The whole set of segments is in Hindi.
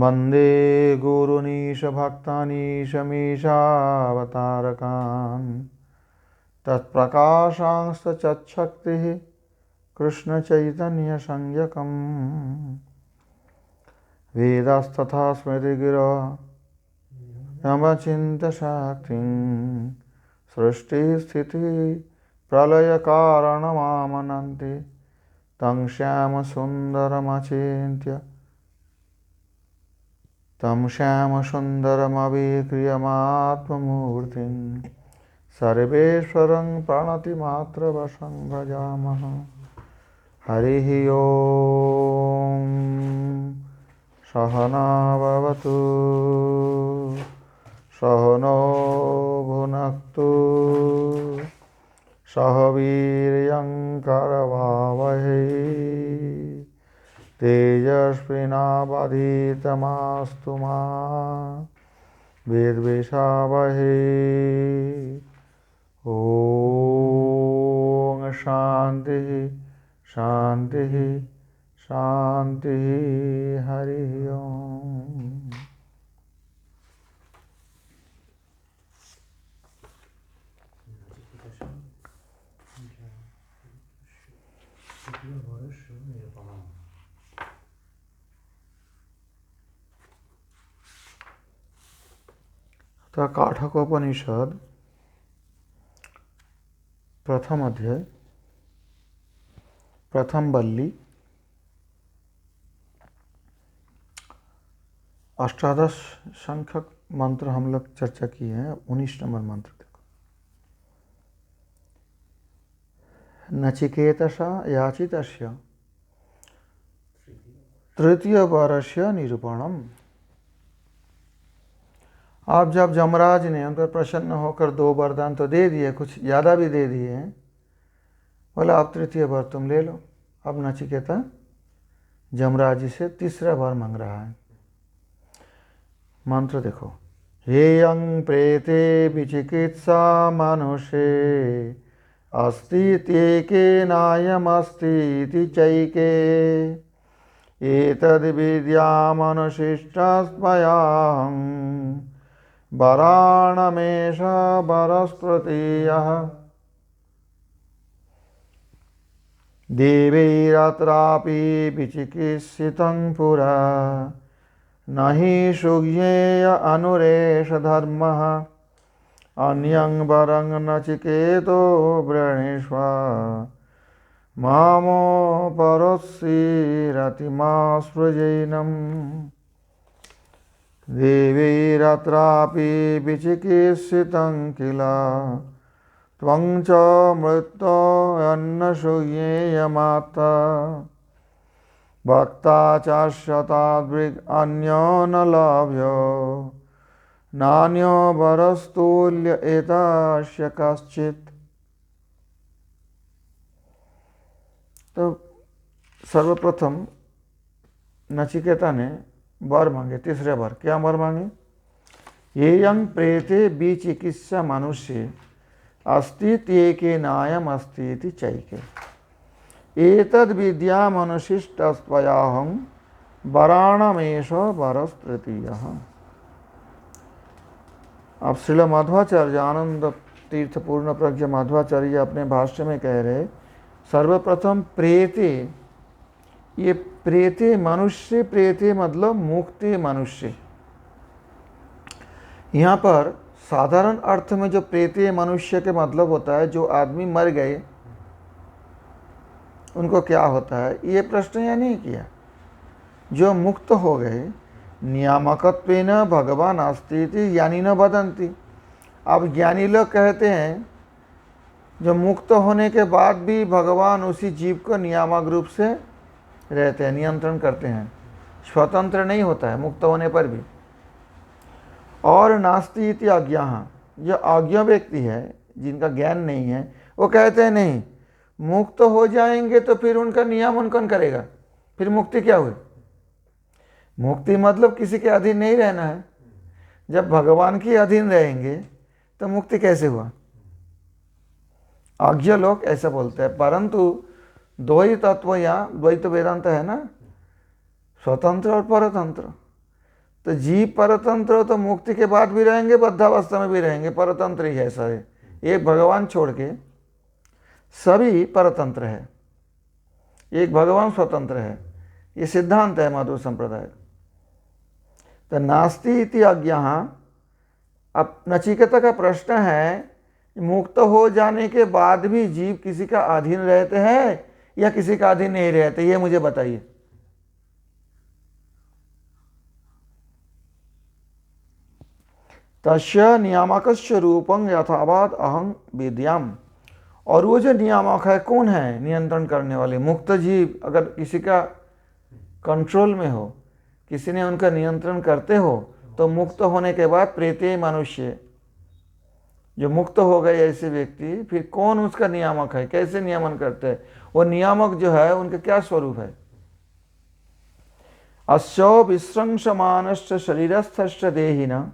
वन्दे गुरुनीशभक्तानीशमीशावतारकान् तत्प्रकाशांस्तचच्छक्तिः कृष्णचैतन्यसंज्ञकम् वेदास्तथा स्मृतिगिरो यमचिन्तशक्तिं सृष्टिस्थितिप्रलयकारणमामनन्ति तं श्यामसुन्दरमचिन्त्य तं श्यामसुन्दरमविक्रियमात्ममूर्तिं सर्वेश्वरं प्रणतिमात्रवशं भजामः। हरिः ओम सहना भवतु सहनो भुनक्तु सह वीर्यं करवावहै तेजस्विनावधीतमस्तु मा विद्विषावहै। ओम शांति शांति शांति। हरि ओम। तो काठकोपनिषद प्रथम अध्याय प्रथम बल्ली अष्टादश संख्यक मंत्र हम लोग चर्चा किए हैं। 19 नंबर मंत्र देखो। नचिकेतसा याचितस्य तृतीय वर्षस्य निरूपणम। आप जब जमराज ने उन पर प्रसन्न होकर 2 वरदान तो दे दिए, कुछ ज़्यादा भी दे दिए हैं, बोला अब तृतीय वर तुम ले लो। अब नचिकेता जमराज जी से तीसरा बार मांग रहा है। मंत्र देखो। हेयं प्रेते विचिकित्सा मनुष्ये अस्ति त्येके नायमस्ति चैके एतद् विद्यामनुशिष्टस्त्वयाहं वराणमेष वरस्पृतीयः देवैरत्रापि विचिकित्सितं पुरा न हि सुज्ञेय अनुरेषधर्मः अन्यं वरं नचिकेतो वृणीष्व मामोपरोत्सीरतिमास्पृजैनम् देवैरत्रापि विचिकित्सितं किल त्वं च मृत्योऽन्नसुज्ञेयमात्ता भक्ता चाश्यताद्विग् अन्यो न लभ्यो नान्यो वरस्तुल्य एतास्य कश्चित्। तो सर्वप्रथम नचिकेता ने वर मांगे, तीसरे बार क्या वर मांगे? ये यं प्रेते विचिकित्सा मनुष्य अस्ति त्येके नायम अस्ति इति चैके एतद् विद्यामनुशिष्टस्त्वयाहं वराणमेष वरस्तृतीयः। अब श्रील माध्वाचार्य आनंद तीर्थ पूर्ण प्रज्ञ माध्वाचार्य अपने भाष्य में कह रहे, सर्वप्रथम प्रेते, ये प्रेते मनुष्य, प्रेते मतलब मुक्ति मनुष्य। यहाँ पर साधारण अर्थ में जो प्रेते मनुष्य के मतलब होता है, जो आदमी मर गए उनको क्या होता है, ये प्रश्न या नहीं किया। जो मुक्त हो गए, नियामकत्वेन भगवान अस्ति इति ज्ञानी न वदन्ति। अब ज्ञानी लोग कहते हैं जो मुक्त होने के बाद भी भगवान उसी जीव को नियामक रूप से रहते हैं, नियंत्रण करते हैं, स्वतंत्र नहीं होता है मुक्त होने पर भी। और नास्ति इति अज्ञाः, जो अज्ञ व्यक्ति है जिनका ज्ञान नहीं है, वो कहते हैं नहीं, मुक्त हो जाएंगे तो फिर उनका नियमन कौन करेगा, फिर मुक्ति क्या हुई। मुक्ति मतलब किसी के अधीन नहीं रहना है। जब भगवान के अधीन रहेंगे तो मुक्ति कैसे हुआ। अज्ञ लोग ऐसा बोलते हैं, परंतु दो ही तत्व या द्वैत वेदांत है ना, स्वतंत्र और परतंत्र। तो जीव परतंत्र हो तो मुक्ति के बाद भी रहेंगे, बद्धावस्था में भी रहेंगे, परतंत्र ही है सारे। एक भगवान छोड़ के सभी परतंत्र है, एक भगवान स्वतंत्र है। ये सिद्धांत है माधव संप्रदाय। तो नास्ति इति अज्ञः। अब नचिकेता का प्रश्न है, मुक्त हो जाने के बाद भी जीव किसी का अधीन रहते हैं या किसी का अधीन नहीं रहते, ये मुझे बताइए। तस्य नियामकस्य रूपं यथावत् अहं विद्याम। और वो जो नियामक है कौन है? नियंत्रण करने वाले। मुक्त जीव अगर किसी का कंट्रोल में हो, किसी ने उनका नियंत्रण करते हो, तो मुक्त होने के बाद प्रेते मनुष्य, जो मुक्त हो गए ऐसे व्यक्ति, फिर कौन उसका नियामक है, कैसे नियमन करते हैं? वो नियामक जो है उनका क्या स्वरूप है? अस्यो विश्रंसमानश्च शरीरस्थश्च देहिना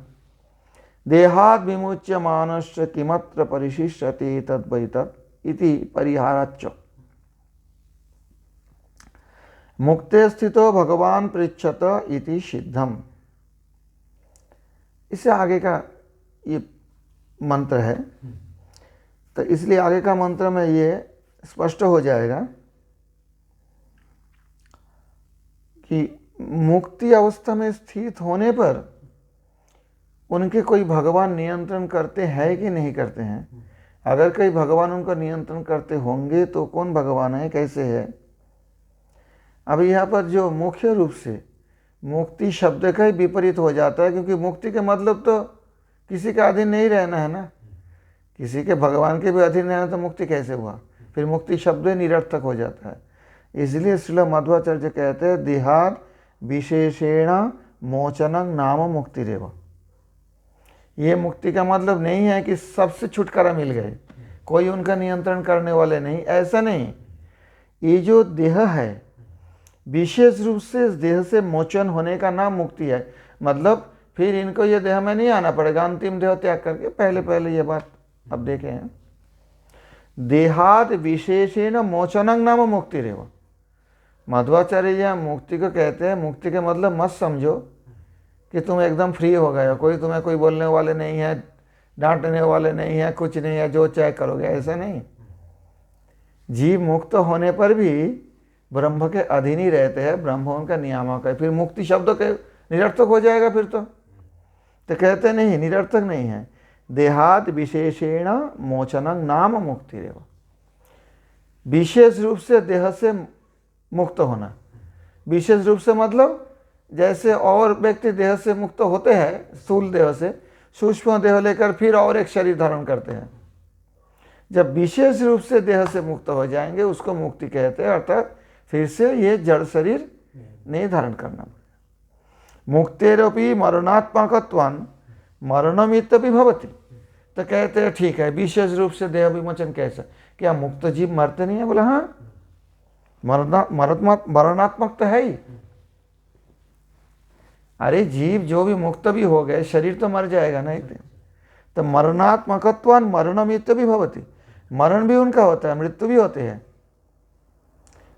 देहाद् विमुच्य मानश्च किमत्र परिशिष्यते तद्वैतत् इति परिहाराच्च। मुक्ते स्थितो भगवान पृच्छत इति सिद्धम। इससे आगे का ये मंत्र है, तो इसलिए आगे का मंत्र में ये स्पष्ट हो जाएगा कि मुक्ति अवस्था में स्थित होने पर उनके कोई भगवान नियंत्रण करते हैं कि नहीं करते हैं। अगर कोई भगवान उनका नियंत्रण करते होंगे तो कौन भगवान है, कैसे है? अब यहाँ पर जो मुख्य रूप से मुक्ति शब्द का ही विपरीत हो जाता है, क्योंकि मुक्ति के मतलब तो किसी के अधीन नहीं रहना है ना। किसी के भगवान के भी अधीन रहना तो मुक्ति कैसे हुआ? फिर मुक्ति शब्द ही निरर्थक हो जाता है। इसलिए श्रील मध्वाचार्य कहते हैं देहाद् विशेषेण मोचनं नाम मुक्तिरेव। ये मुक्ति का मतलब नहीं है कि सबसे छुटकारा मिल गए, कोई उनका नियंत्रण करने वाले नहीं, ऐसा नहीं। ये जो देह है विशेष रूप से इस देह से मोचन होने का नाम मुक्ति है। मतलब फिर इनको ये देह में नहीं आना पड़ेगा, अंतिम देह त्याग करके। पहले ये बात अब देखे हैं, देहाद विशेषेण मोचनं नाम मुक्तिरेव। मध्वाचार्य यहाँ मुक्ति को कहते हैं, मुक्ति के मतलब मत समझो कि तुम एकदम फ्री हो गए हो, कोई तुम्हें कोई बोलने वाले नहीं है, डांटने वाले नहीं है, कुछ नहीं है, जो चाहे करोगे, ऐसा नहीं। जीव मुक्त होने पर भी ब्रह्म के अधीन ही रहते हैं, ब्रह्म उनका नियामक है। फिर मुक्ति शब्द के निरर्थक हो जाएगा फिर तो कहते नहीं, निरर्थक नहीं है। देहाद विशेषेण मोचनं नाम मुक्तिरेव। विशेष रूप से देह से मुक्त होना। विशेष रूप से मतलब जैसे और व्यक्ति देह से मुक्त होते हैं, स्थूल देह से, सूक्ष्म देह लेकर फिर और एक शरीर धारण करते हैं। जब विशेष रूप से देह से मुक्त हो जाएंगे उसको मुक्ति कहते हैं, अर्थात फिर से ये जड़ शरीर नहीं धारण करना पड़ेगा। मुक्तेरपि मरणात्मकत्वान् मरणमित्यपि भवति। तो कहते हैं ठीक है, विशेष रूप से देह विमोचन कैसा? क्या मुक्त जीव मरते नहीं है? बोला हाँ, मरणात्मक तो है ही। अरे जीव जो भी मुक्त भी हो गए, शरीर तो मर जाएगा ना एक दिन। तो मरणात्मकत्वान् मरणमित्यपि भवति। मरण भी उनका होता है, मृत्यु भी होते हैं,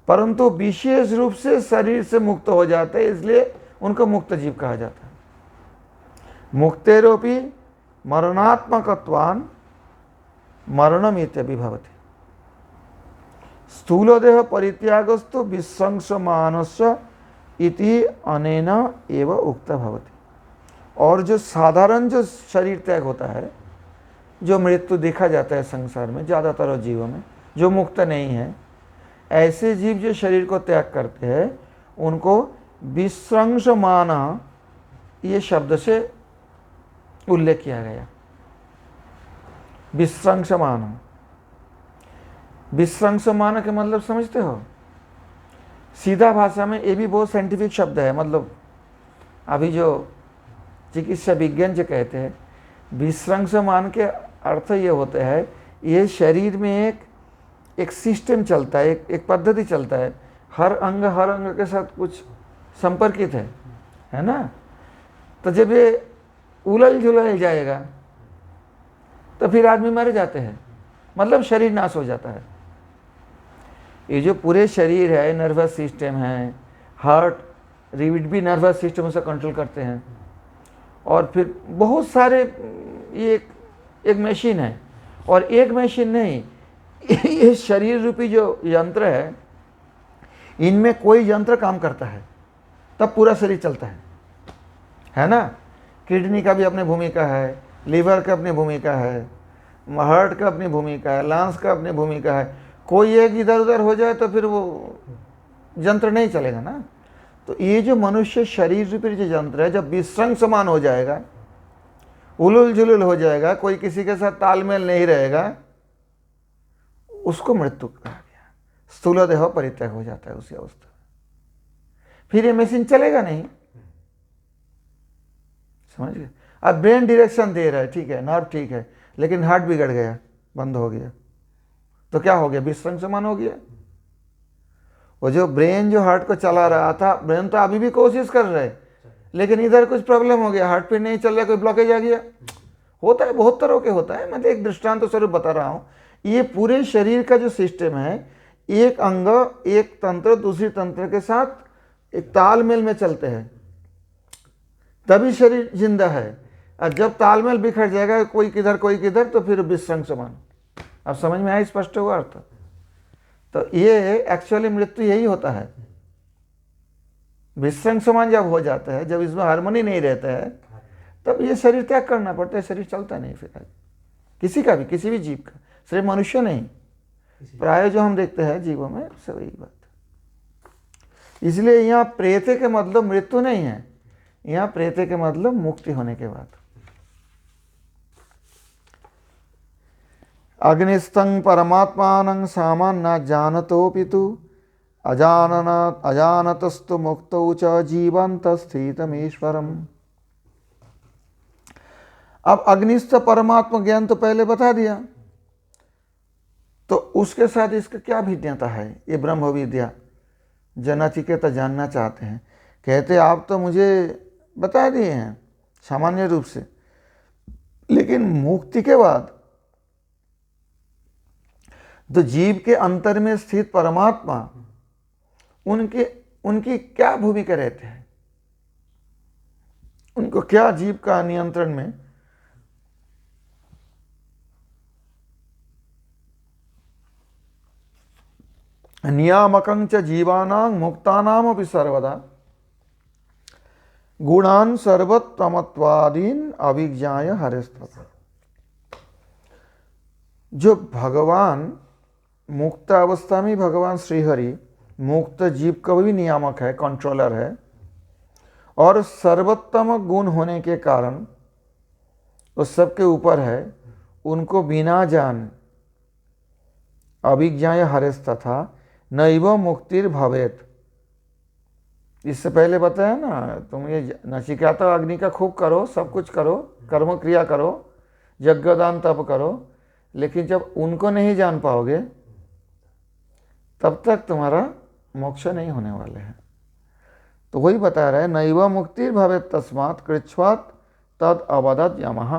परंतु विशेष रूप से शरीर से मुक्त हो जाते हैं, इसलिए उनको मुक्त जीव कहा जाता है। मुक्तेरोपि मरणात्मकत्वान् मरणमित्यपि भवति। स्थूलदेह परित्यागस्तु विश्रंसमानस्य इति अनेन एव उक्त भवति। और जो साधारण जो शरीर त्याग होता है, जो मृत्यु देखा जाता है संसार में ज़्यादातर जीवों में, जो मुक्त नहीं है, ऐसे जीव जो शरीर को त्याग करते हैं उनको विश्रंसमान ये शब्द से उल्लेख किया गया। विश्रंसमान, विश्रंसमान के मतलब समझते हो? सीधा भाषा में ये भी बहुत साइंटिफिक शब्द है। मतलब अभी जो चिकित्सा विज्ञान जो कहते हैं, विश्रंसमान के अर्थ ये होते हैं, ये शरीर में एक सिस्टम चलता है, एक पद्धति चलता है, हर अंग के साथ कुछ संपर्कित है ना। तो जब ये उलझ जुलझ जाएगा तो फिर आदमी मर जाते हैं, मतलब शरीर नाश हो जाता है। ये जो पूरे शरीर है, नर्वस सिस्टम है, हार्ट, रीढ़ भी नर्वस सिस्टम से कंट्रोल करते हैं। और फिर बहुत सारे, ये एक मशीन है, और एक मशीन नहीं, ये शरीर रूपी जो यंत्र है, इनमें कोई यंत्र काम करता है तब पूरा शरीर चलता है ना। किडनी का भी अपनी भूमिका है, लीवर का अपनी भूमिका है, हार्ट का अपनी भूमिका है, लंग्स का अपनी भूमिका है। कोई एक इधर उधर हो जाए तो फिर वो यंत्र नहीं चलेगा ना। तो ये जो मनुष्य शरीर रूपी जो यंत्र है, जब विसंग समान हो जाएगा, उलुल जुलुल हो जाएगा, कोई किसी के साथ तालमेल नहीं रहेगा, उसको मृत्यु कहा गया। स्थूल देह परित्याग हो जाता है उसी अवस्था में। फिर ये मशीन चलेगा नहीं, समझ गए। अब ब्रेन डायरेक्शन दे रहा है, ठीक है, नर्व ठीक है, लेकिन हार्ट बिगड़ गया, बंद हो गया, तो क्या हो गया? विसंग समान हो गया। वो जो ब्रेन जो हार्ट को चला रहा था, ब्रेन तो अभी भी कोशिश कर रहा है, लेकिन इधर कुछ प्रॉब्लम हो गया, हार्ट पे नहीं चल रहा, कोई ब्लॉकेज आ गया। होता है, बहुत तरह के होता है। मैं एक दृष्टांत स्वरूप बता रहा हूँ। ये पूरे शरीर का जो सिस्टम है, एक अंग एक तंत्र दूसरी तंत्र के साथ एक तालमेल में चलते हैं, तभी शरीर जिंदा है। और जब तालमेल बिखर जाएगा, कोई किधर कोई किधर, तो फिर विसंग समान। अब समझ में आया? स्पष्ट हुआ अर्थ? तो ये एक्चुअली मृत्यु यही होता है। विसंग समान जब हो जाता है, जब इसमें हार्मोनी नहीं रहता है, तब ये शरीर त्याग करना पड़ता है। शरीर चलता नहीं फिर आगे, किसी का भी, किसी भी जीव का, सिर्फ मनुष्य नहीं, प्राय जो हम देखते हैं जीवों में, सब यही बात है। इसलिए यहाँ प्रेते के मतलब मृत्यु नहीं है, यहाँ प्रेते के मतलब मुक्ति होने के बाद। अग्निस्थं परमात्मानं सामान्य जानतोपितु अजानतस्तु मुक्तौ च जीवन्तस्थितमीश्वरम्। अब अग्निस्थ परमात्मा ज्ञान तो पहले बता दिया, तो उसके साथ इसका क्या भिन्नता है? ये ब्रह्म विद्या जो नचिकेता जानना चाहते हैं। कहते आप तो मुझे बता दिए हैं सामान्य रूप से, लेकिन मुक्ति के बाद तो जीव के अंतर में स्थित परमात्मा, उनकी क्या भूमिका रहते हैं? उनको क्या जीव का नियंत्रण में? नियामकं च जीवानां मुक्तानामपि सर्वदा गुणान सर्वोत्तमत्वादीन अभिज्ञाय हरेस्तथा। जो भगवान मुक्त अवस्था में, भगवान श्रीहरि मुक्त जीव का भी नियामक है, कंट्रोलर है, और सर्वोत्तम गुण होने के कारण उस सबके ऊपर है। उनको बिना जान अभिज्ञाय हरेस्तथा नैव मुक्तिर भवेत। इससे पहले बताया ना, तुम ये नचिकेता अग्नि का खूब करो, सब कुछ करो, कर्म क्रिया करो, यज्ञ दान तप करो, लेकिन जब उनको नहीं जान पाओगे तब तक तुम्हारा मोक्ष नहीं होने वाले हैं। तो वही बता रहे हैं, नैव मुक्तिर भवेत तस्मात् कृच्छ्वात् तद अवदत् यमः।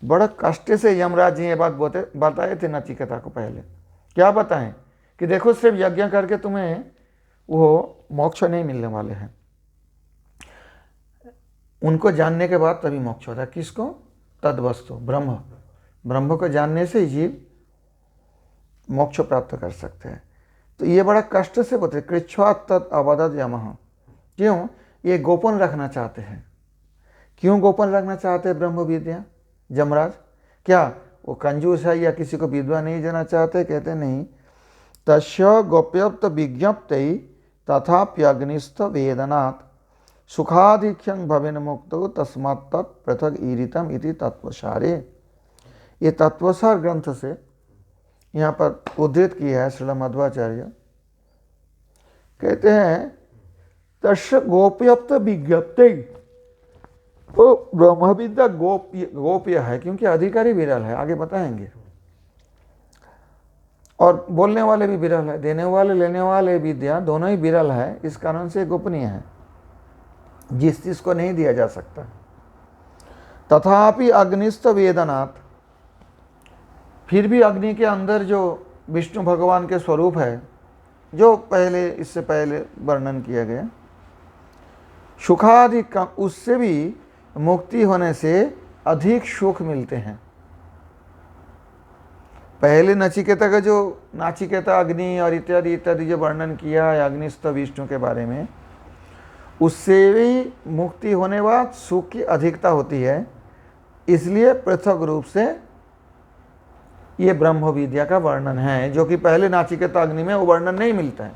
बड़ा कष्ट से यमराज जी ये बात बताए थे नचिकेता को पहले। क्या बताएं? कि देखो सिर्फ यज्ञ करके तुम्हें वो मोक्ष नहीं मिलने वाले हैं। उनको जानने के बाद तभी मोक्ष होता है। किसको? तद वस्तु ब्रह्म। ब्रह्म को जानने से जीव मोक्ष प्राप्त कर सकते हैं। तो ये बड़ा कष्ट से बोलते, कृच्छ्वात् तद अवदत् यमः। क्यों? ये गोपन रखना चाहते हैं। क्यों गोपन रखना चाहते हैं ब्रह्म विद्या यमराज? क्या वो कंजूस है या किसी को विद्वा नहीं देना चाहते? कहते नहीं, तस्य गोप्यप्त विज्ञप्ति तथाप्यग्निस्थ वेदनात् सुखाधिक्यं भवेन मुक्तो तस्मात् तत् पृथक ईरितम इति तत्वसारे। ये तत्वसार ग्रंथ से यहाँ पर उद्धृत किया है श्रील मध्वाचार्य। कहते हैं तस्य गोप्यप्त विज्ञप्ति, वो ब्रह्म विद्या गोप्य है क्योंकि अधिकारी विरल है, आगे बताएंगे। और बोलने वाले भी विरल है, देने वाले लेने वाले विद्या दोनों ही विरल है, इस कारण से गोपनीय है, जिस चीज को नहीं दिया जा सकता। तथापि अग्निस्थ वेदनात्, फिर भी अग्नि के अंदर जो विष्णु भगवान के स्वरूप है, जो पहले इससे पहले वर्णन किया गया, सुखाधिक, उससे भी मुक्ति होने से अधिक सुख मिलते हैं। पहले नचिकेता का जो नाचिकेता अग्नि और इत्यादि इत्यादि जो वर्णन किया है अग्निस्थ विष्णु के बारे में, उससे भी मुक्ति होने बाद सुख की अधिकता होती है। इसलिए पृथक रूप से ये ब्रह्म विद्या का वर्णन है, जो कि पहले नाचिकेता अग्नि में वो वर्णन नहीं मिलता है।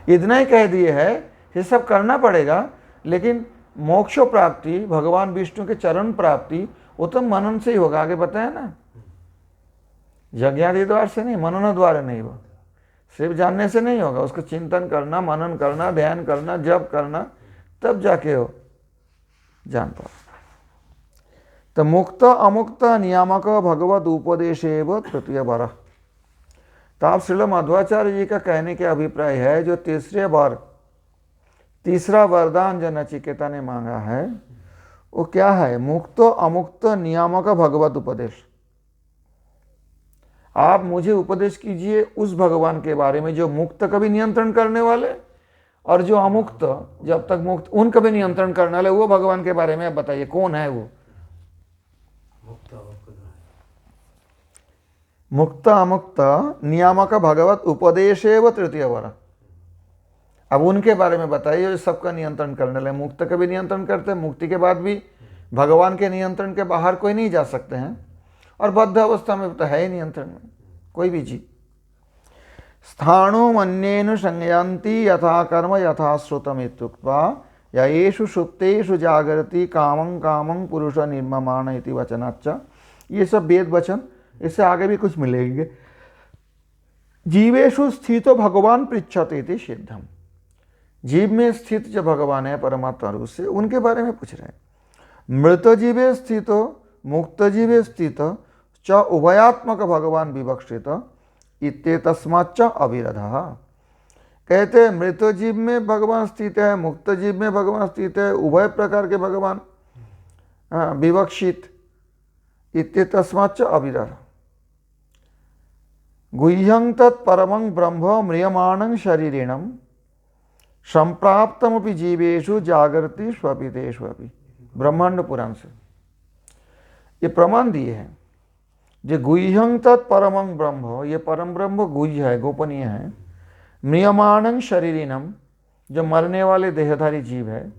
इतना ही कह दिए है ये सब करना पड़ेगा, लेकिन मोक्ष प्राप्ति, भगवान विष्णु के चरण प्राप्ति, वो तो मनन से ही होगा। आगे बताया ना, यज्ञादि द्वार से नहीं, मनन द्वारा नहीं, वो सिर्फ जानने से नहीं होगा, उसको चिंतन करना, मनन करना, ध्यान करना, जप करना, तब जाके हो जान पाओ। तो मुक्त अमुक्त नियामक भगवत उपदेश एवं तृतीय वर। तो आप श्रील मध्वाचार्य जी का कहने के अभिप्राय है, जो तीसरा वरदान जो नचिकेता ने मांगा है वो क्या है? मुक्त अमुक्त नियामक भगवत उपदेश। आप मुझे उपदेश कीजिए उस भगवान के बारे में जो मुक्त कभी नियंत्रण करने वाले, और जो अमुक्त, जब तक मुक्त उनका भी नियंत्रण करने वाले, वो भगवान के बारे में आप बताइए कौन है वो? मुक्त अमुक्त नियामक भगवत उपदेशे व तृतीय वर। अब उनके बारे में बताइए जो सबका नियंत्रण करने वाले। मुक्त का भी नियंत्रण करते हैं, मुक्ति के बाद भी भगवान के नियंत्रण के बाहर कोई नहीं जा सकते हैं, और बद्ध अवस्था में तो है ही नियंत्रण में कोई भी जीव। स्थाणु मन्येनु संयन्ति यथा कर्म यथा श्रुतम इत्युक्त्वा येषु सुप्तेषु जागरति कामं कामं पुरुष निर्ममाण इति वचनाच्च। ये सब वेद वचन, इससे आगे भी कुछ मिलेंगे। जीवेषु स्थितो भगवान पृच्छते इति सिद्धम। जीव में स्थित जो भगवान है परमात्मा रूप से, उनके बारे में पूछ रहे हैं। मृत जीवे स्थितो मुक्त जीवे स्थित च उभयात्मक भगवान विवक्षित इत्येतस्माच्च अविरधः। कहते हैं मृत जीव में भगवान स्थित है, मुक्त जीव में भगवान स्थित है, उभय प्रकार के भगवान विवक्षित। इत्येतस्माच्च अविरधः। गुह्यं तत्परमं ब्रह्म म्रियमाणं शरीरिणं संप्राप्तमपि जीवेषु जागृति स्वपितेष्वपि। ब्रह्मांड पुराण से ये प्रमाण दिए हैं। जो गुह्यं तत्परमं ब्रह्म, ये परम ब्रह्म गुह्य है, गोपनीय है। म्रियमाणं शरीरिणम, जो मरने वाले देहधारी जीव है,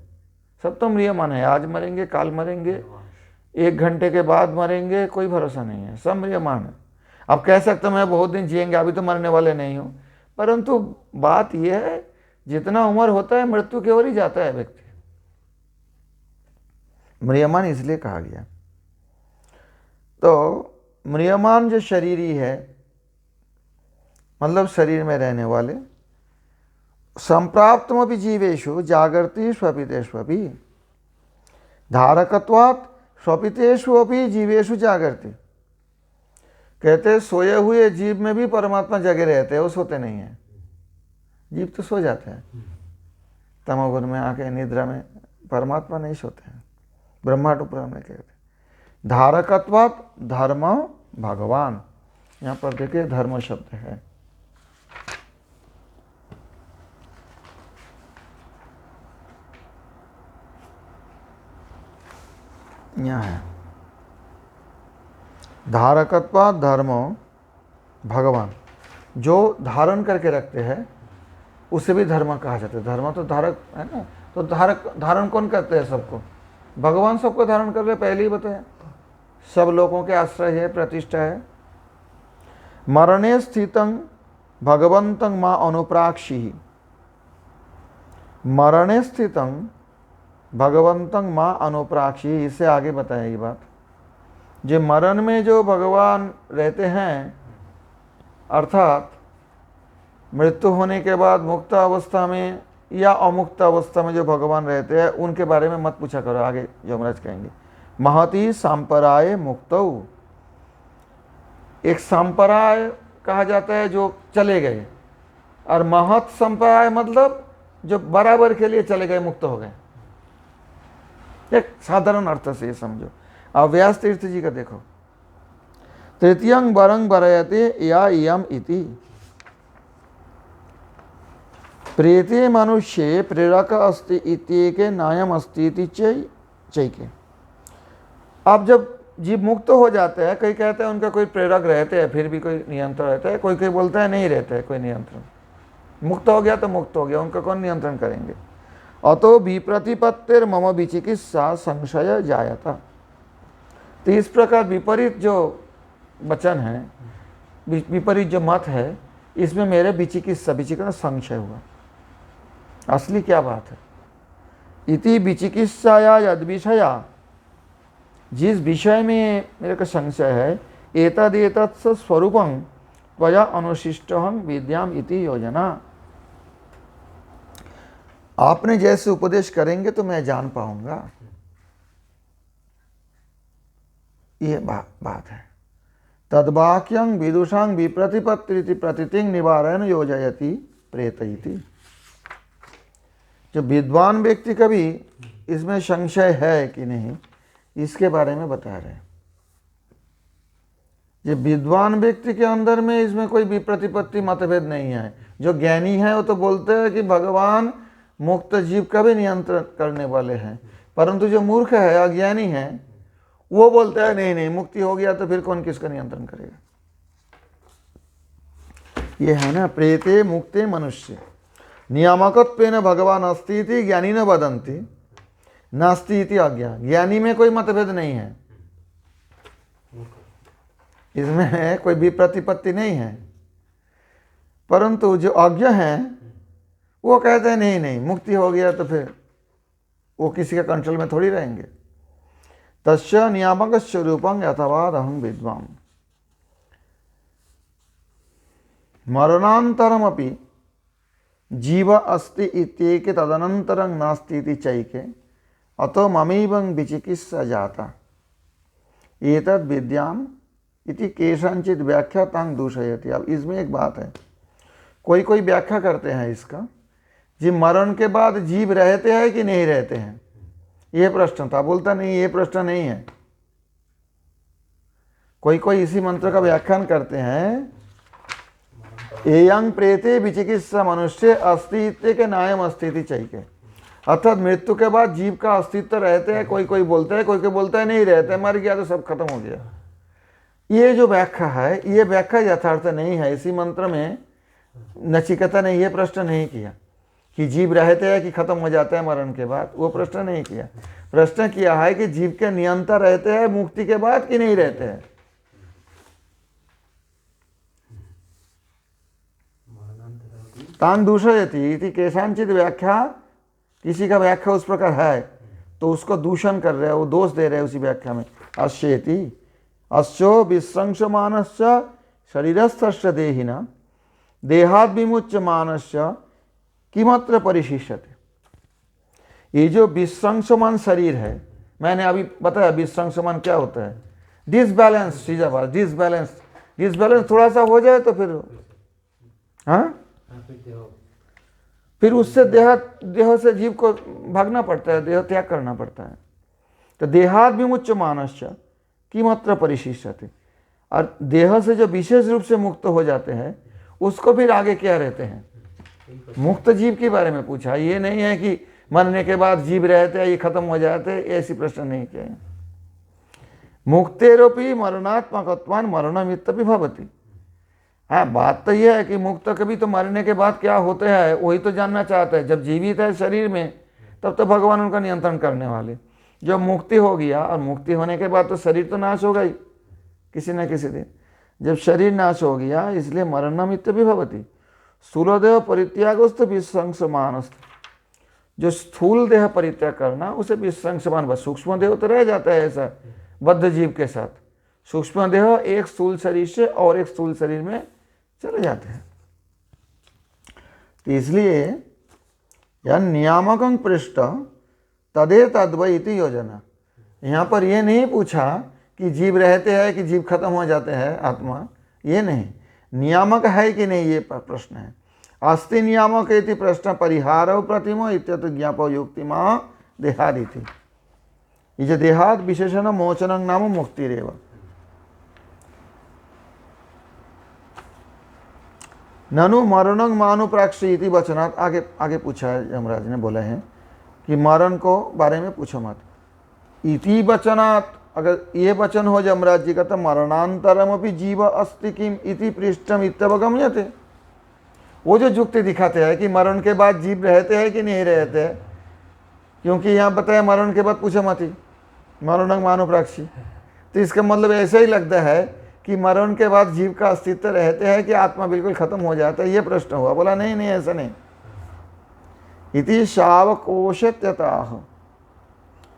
सब तो म्रियमान है। आज मरेंगे, काल मरेंगे, 1 घंटे के बाद मरेंगे, कोई भरोसा नहीं है, सब म्रियमान है। अब कह सकते मैं बहुत दिन जिएंगे, अभी तो मरने वाले नहीं हूँ, परंतु बात यह है जितना उम्र होता है मृत्यु की ओर ही जाता है व्यक्ति। म्रियमान इसलिए कहा गया। तो म्रियमान जो शरीरी है, मतलब शरीर में रहने वाले, संप्राप्तमपि जीवेषु जागृति स्वपितेष्वपि धारकत्वात् स्वपितेषु अपि जीवेषु जागृति। कहते सोए हुए जीव में भी परमात्मा जगे रहते हैं, वो सोते नहीं है। जीव तो सो जाते हैं तमोगुण में आके, निद्रा में। परमात्मा नहीं सोते हैं। ब्रह्मांड पुराण में कहते धारकत्वात् धर्म भगवान। यहाँ पर देखिए धर्म शब्द है। यहाँ है धारकत्वात् धर्म भगवान। जो धारण करके रखते हैं उसे भी धर्म कहा जाता है। धर्म तो धारक है ना, तो धारण कौन करते हैं? सबको भगवान सबको धारण कर रहे, पहले ही बताया। सब लोगों के आश्रय है, प्रतिष्ठा है। मरणे स्थितं भगवन्तं मां अनुप्राक्षि। मरणे स्थितं भगवन्तं मां अनुप्राक्षि, इससे आगे बताया ये बात। जो मरण में जो भगवान रहते हैं, अर्थात मृत्यु होने के बाद मुक्त अवस्था में या अमुक्त अवस्था में जो भगवान रहते हैं, उनके बारे में मत पूछा करो। आगे यमराज कहेंगे महती सांपराय मुक्तौ। एक सांपराय कहा जाता है जो चले गए, और महत संपराय मतलब जो बराबर के लिए चले गए, मुक्त हो गए। एक साधारण अर्थ से ये समझो। अब व्यास तीर्थ जी का देखो, तृतीयं वरं वरयते या इयम इति। प्रेते मनुष्ये प्रेरक अस्ति इत्येके नायम अस्ति इति चाहिए। अब जब जीव मुक्त हो जाते हैं, कई कहते हैं उनका कोई प्रेरक रहते हैं, फिर भी कोई नियंत्रण रहता है, कोई कोई बोलता है नहीं रहता है कोई नियंत्रण, मुक्त हो गया तो मुक्त हो गया, उनका कौन नियंत्रण करेंगे। अतो विप्रतिपत्तिर मम विचिकित्सा संशय जायता। तो इस प्रकार विपरीत जो वचन है, विपरीत जो मत है, इसमें मेरे विचिकित्सा संशय हुआ, असली क्या बात है। इति विचिकित्साया यद विषया, जिस विषय में मेरे को संशय है, एतदेतत्स स्वरूपं त्वया अनुशिष्टहं विद्याम इति योजना। आपने जैसे उपदेश करेंगे तो मैं जान पाऊंगा, ये बात है। तद्वाक्यं विदुषां विप्रतिपत्ति प्रतितिं निवारण योजयति प्रेतयति। जो विद्वान व्यक्ति का भी इसमें संशय है कि नहीं, इसके बारे में बता रहे हैं। जो विद्वान व्यक्ति के अंदर में इसमें कोई विप्रतिपत्ति मतभेद नहीं है। जो ज्ञानी है वो तो बोलते हैं कि भगवान मुक्त जीव का भी नियंत्रण करने वाले हैं, परंतु जो मूर्ख है, अज्ञानी है, वो बोलता है नहीं नहीं, मुक्ति हो गया तो फिर कौन किसका नियंत्रण करेगा। ये है ना, प्रेते मुक्ते मनुष्य नियामकत्वेन भगवान अस्ति इति ज्ञानी न वदन्ति नास्ति इति अज्ञा। ज्ञानी में कोई मतभेद नहीं है, इसमें कोई भी प्रतिपत्ति नहीं है, परंतु जो अज्ञ है वो कहते हैं नहीं नहीं, मुक्ति हो गया तो फिर वो किसी के कंट्रोल में थोड़ी रहेंगे। तस्य नियामक स्वरूपं यथावाद अहं विद्वान् मरणान्तरमपि जीव अस्ति इत्येके तदनन्तरं नास्ति इति चैके अतो ममैवं विचिकित्सा जाता एतद् विद्याम् इति केषाञ्चित् व्याख्या तां दूषयति। अब इसमें एक बात है, कोई कोई व्याख्या करते हैं इसका, जी मरण के बाद जीव रहते हैं कि नहीं रहते हैं, ये प्रश्न था। बोलता नहीं, ये प्रश्न नहीं है। कोई कोई इसी मंत्र का व्याख्यान करते हैं, एयं प्रेते विचिकित्सा मनुष्य अस्तित्व के नायम अस्तित्व चाहिए, अर्थात मृत्यु के बाद जीव का अस्तित्व रहते हैं। कोई कोई बोलता है, कोई कोई बोलता है नहीं रहते, मर गया तो सब खत्म हो गया। ये जो व्याख्या है, ये व्याख्या यथार्थ नहीं है। इसी मंत्र में नचिकेता ने ये प्रश्न नहीं किया कि जीव रहते हैं कि खत्म हो जाते हैं मरण के बाद, वो प्रश्न नहीं किया। प्रश्न किया है कि जीव के नियंता रहते हैं मुक्ति के बाद कि नहीं रहते हैं। तान दूषयति इति केषांचित व्याख्या, किसी का व्याख्या उस प्रकार है तो उसको दूषण कर रहे हैं, वो दोष दे रहे हैं उसी व्याख्या में। अश्येति अश्यो विश्रंसमानस्य शरीरस्थस्य देहिना देहाद विमुच्यमानस्य किमत्र परिशिष्यते। ये जो विश्रंसमान शरीर है, मैंने अभी बताया विश्रंसमान क्या होता है, डिसबैलेंस चीज़, डिसबैलेंस थोड़ा सा हो जाए तो फिर हाँ, फिर उससे देह से जीव को भागना पड़ता है, देह त्याग करना पड़ता है। तो देहाद विमुच्यमानस्य किमत्र परिशिष्यते, और देह से जो विशेष रूप से मुक्त हो जाते हैं उसको फिर आगे क्या रहते हैं। मुक्त जीव के बारे में पूछा, ये नहीं है कि मरने के बाद जीव रहते हैं, ये खत्म हो जाते हैं, ऐसी प्रश्न नहीं किया। मुक्तेरोपि मरणात्मकत्वान् मरणमित्यपि भवति। हाँ, बात तो यह है कि मुक्त कभी तो मरने के बाद क्या होते हैं वही तो जानना चाहते हैं। जब जीवित है शरीर में तब तो भगवान उनका नियंत्रण करने वाले। जब मुक्ति हो गया, और मुक्ति होने के बाद तो शरीर तो नाश होगा ही किसी न किसी दिन। जब शरीर नाश हो गया, इसलिए मरणमित्यपि भवति। स्थूलदेह परित्यागस्त विश्रंसमानस्त, जो स्थूल देह परित्याग करना उसे विश्रंसमान, बस सूक्ष्म देह तो रह जाता है ऐसा बद्ध जीव के साथ। सूक्ष्म देह एक स्थूल शरीर से और एक स्थूल शरीर में चले जाते हैं। इसलिए यह नियामकं पृष्ठ तदे तद्वै इति योजना। यहाँ पर यह नहीं पूछा कि जीव रहते हैं कि जीव खत्म हो जाते हैं आत्मा, ये नहीं। नियामक है कि नहीं ये प्रश्न है। अस्ति नियामक इति प्रश्न परिहार प्रतिमो इत्यत ज्ञापो युक्तिमा देहादिति। ये जो देहाद विशेषण मोचनं नाम मुक्तिरेव। ननु मरणं मानुप्राक्षि इति वचनात्, आगे पूछा है यमराज ने, बोले हैं कि मरण को बारे में पूछो मत। इति वचनात्, अगर ये वचन हो यमराज जी का तो मरणांतरम अपनी जीव अस्ति किम इति पृष्ठम इत्यवगम्यते। वो जो युक्ति दिखाते हैं कि मरण के बाद जीव रहते हैं कि नहीं रहते हैं, क्योंकि यहाँ बताया मरण के बाद पूछे मती मरणं मानो प्राक्षी, तो इसका मतलब ऐसा ही लगता है कि मरण के बाद जीव का अस्तित्व रहते हैं कि आत्मा बिल्कुल खत्म हो जाता है, ये प्रश्न हुआ। बोला नहीं नहीं ऐसा नहीं। इति शावकोशत्यताह,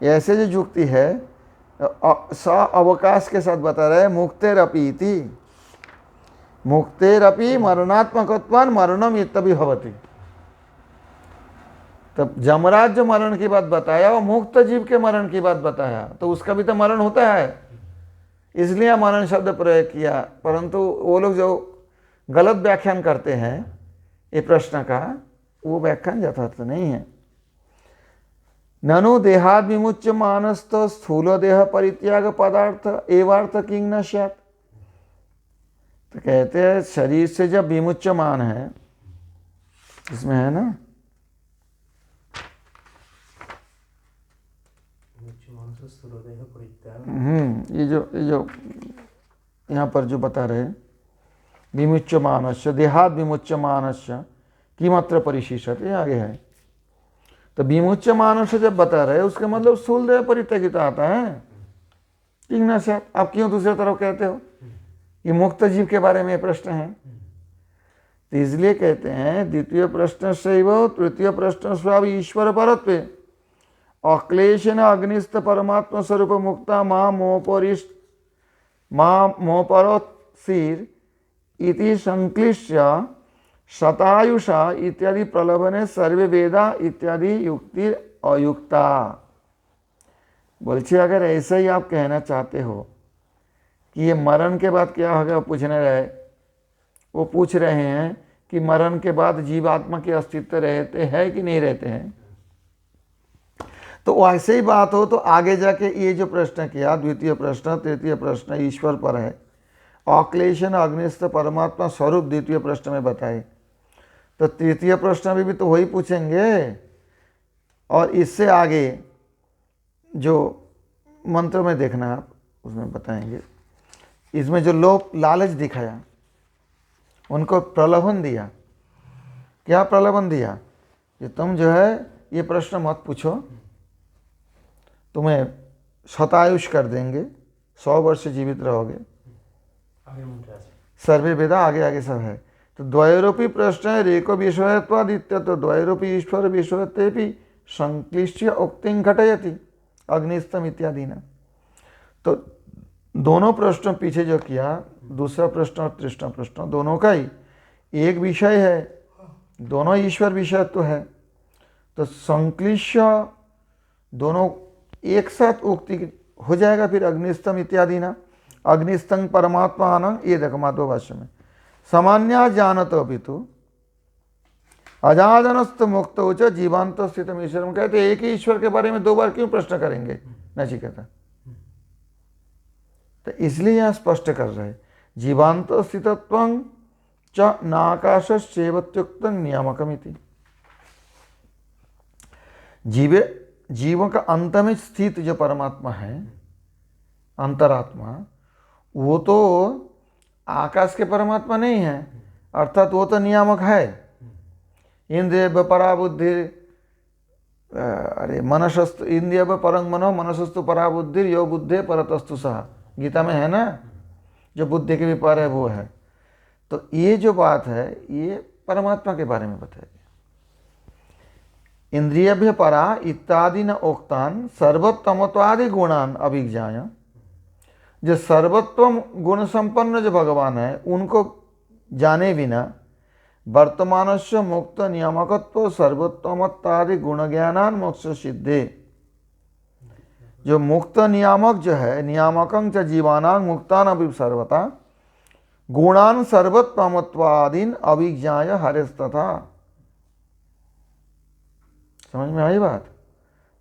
ऐसे जो युक्ति है स अवकाश के साथ बता रहे मुक्तेरपि इति, मुक्तेरपि मरणात्मकत्वान् मरणम इत्यपि भवति। तब जमराज जो मरण की बात बताया वो मुक्त जीव के मरण की बात बताया, तो उसका भी तो मरण होता है, इसलिए मरण शब्द प्रयोग किया। परंतु वो लोग जो गलत व्याख्यान करते हैं ये प्रश्न का, वो व्याख्यान यथार्थ नहीं है। ननु देहाद विमुच्य मानस्त स्थूल देह परित्याग पदार्थ एवार्थ किंग न स्यात्। तो कहते हैं शरीर से जब विमुच्यमान है, इसमें है ना ये जो यहाँ पर जो बता रहे विमुच्यमानस्य देहाद विमुच्यमानस्य किमत्र परिशिष्यते, ये आगे है। तो विमुच्यमानस्य जब बता रहे उसका मतलब स्थूल देह परित्यजित आता है। किंग न स्यात्, आप क्यों दूसरे तरफ कहते हो? ये मुक्त जीव के बारे में प्रश्न है, तो इसलिए कहते हैं द्वितीय प्रश्न से तृतीय प्रश्न स्वाभ ईश्वर परत्वे अक्लेशन अग्निस्थ परमात्मा स्वरूप मुक्ता मां मोपरोत्सीर इति संक्लिश्य शतायुषा इत्यादि प्रलोभने सर्वे वेदा इत्यादि युक्ति अयुक्ता। बोलछे अगर ऐसा ही आप कहना चाहते हो कि ये मरण के बाद क्या होगा, वो पूछ रहे हैं कि मरण के बाद जीवात्मा के अस्तित्व रहते हैं कि नहीं रहते हैं, तो ऐसे ही बात हो तो आगे जाके ये जो प्रश्न किया द्वितीय प्रश्न तृतीय प्रश्न ईश्वर पर है, अक्लेशन अग्निस्थ परमात्मा स्वरूप द्वितीय प्रश्न में बताए, तो तृतीय प्रश्न में भी तो वही पूछेंगे। और इससे आगे जो मंत्र में देखना आप उसमें बताएंगे, इसमें जो लोभ लालच दिखाया, उनको प्रलोभन दिया। क्या प्रलोभन दिया कि तुम जो है ये प्रश्न मत पूछो, तुम्हें शतायुष कर देंगे, 100 वर्ष जीवित रहोगे, सर्वे वेदा आगे आगे सब है। तो द्वैरूपी प्रश्न है रेको विषयत्वादित्य, तो द्वैरूपी ईश्वर विषयत्वे भी संक्लिष्य उक्तिं घटयति अग्निस्तम इत्यादि ना। तो दोनों प्रश्नों पीछे जो किया, दूसरा प्रश्न और तीसरा प्रश्न दोनों का ही एक विषय है, दोनों ईश्वर विषयत्व है, तो संक्लिष्य दोनों एक साथ उक्ति हो जाएगा। फिर अग्निस्तम इत्यादि ना, अग्निस्तंग परमात्मा आनंद, ये देखो माधव भाष्य में सामान्य जानत अपितु अजानस्त मुक्त उच जीवांत स्थित ईश्वर। कहते एक ही ईश्वर के बारे में 2 बार क्यों प्रश्न करेंगे नचिकेता? तो इसलिए यहाँ स्पष्ट कर रहे जीवांत स्थितत्वं च नाकाशस्येवत्युक्तं नियामकमिति। जीवों का अंत में स्थित जो परमात्मा है, अंतरात्मा, वो तो आकाश के परमात्मा नहीं है, अर्थात वो तो नियामक है। इंद्रिय पराबुद्धि, अरे मनसस्तु इंद्रिय परंग मनो मनसस्तु पराबुद्धि यो बुद्धे परतस्तु सह, गीता में है ना, जो बुद्धि के भी पर है वो है। तो ये जो बात है ये परमात्मा के बारे में बताया गया। इंद्रियभ्य परा इत्यादि न उक्तान सर्वोत्तमत्वादि गुणान अभिज्ञाय, जो सर्वोत्तम गुण संपन्न जो भगवान है उनको जाने बिना वर्तमानस्य मुक्त नियामकत्व सर्वोत्तमत्वादि गुण ज्ञानान मोक्ष सिद्धे। जो मुक्त नियामक जो है, नियामकं च जीवानां मुक्तान अभी सर्वता गुणान सर्वोत्तमत्वादीन अभिज्ञाय हरेस्तथा। समझ में आई बात?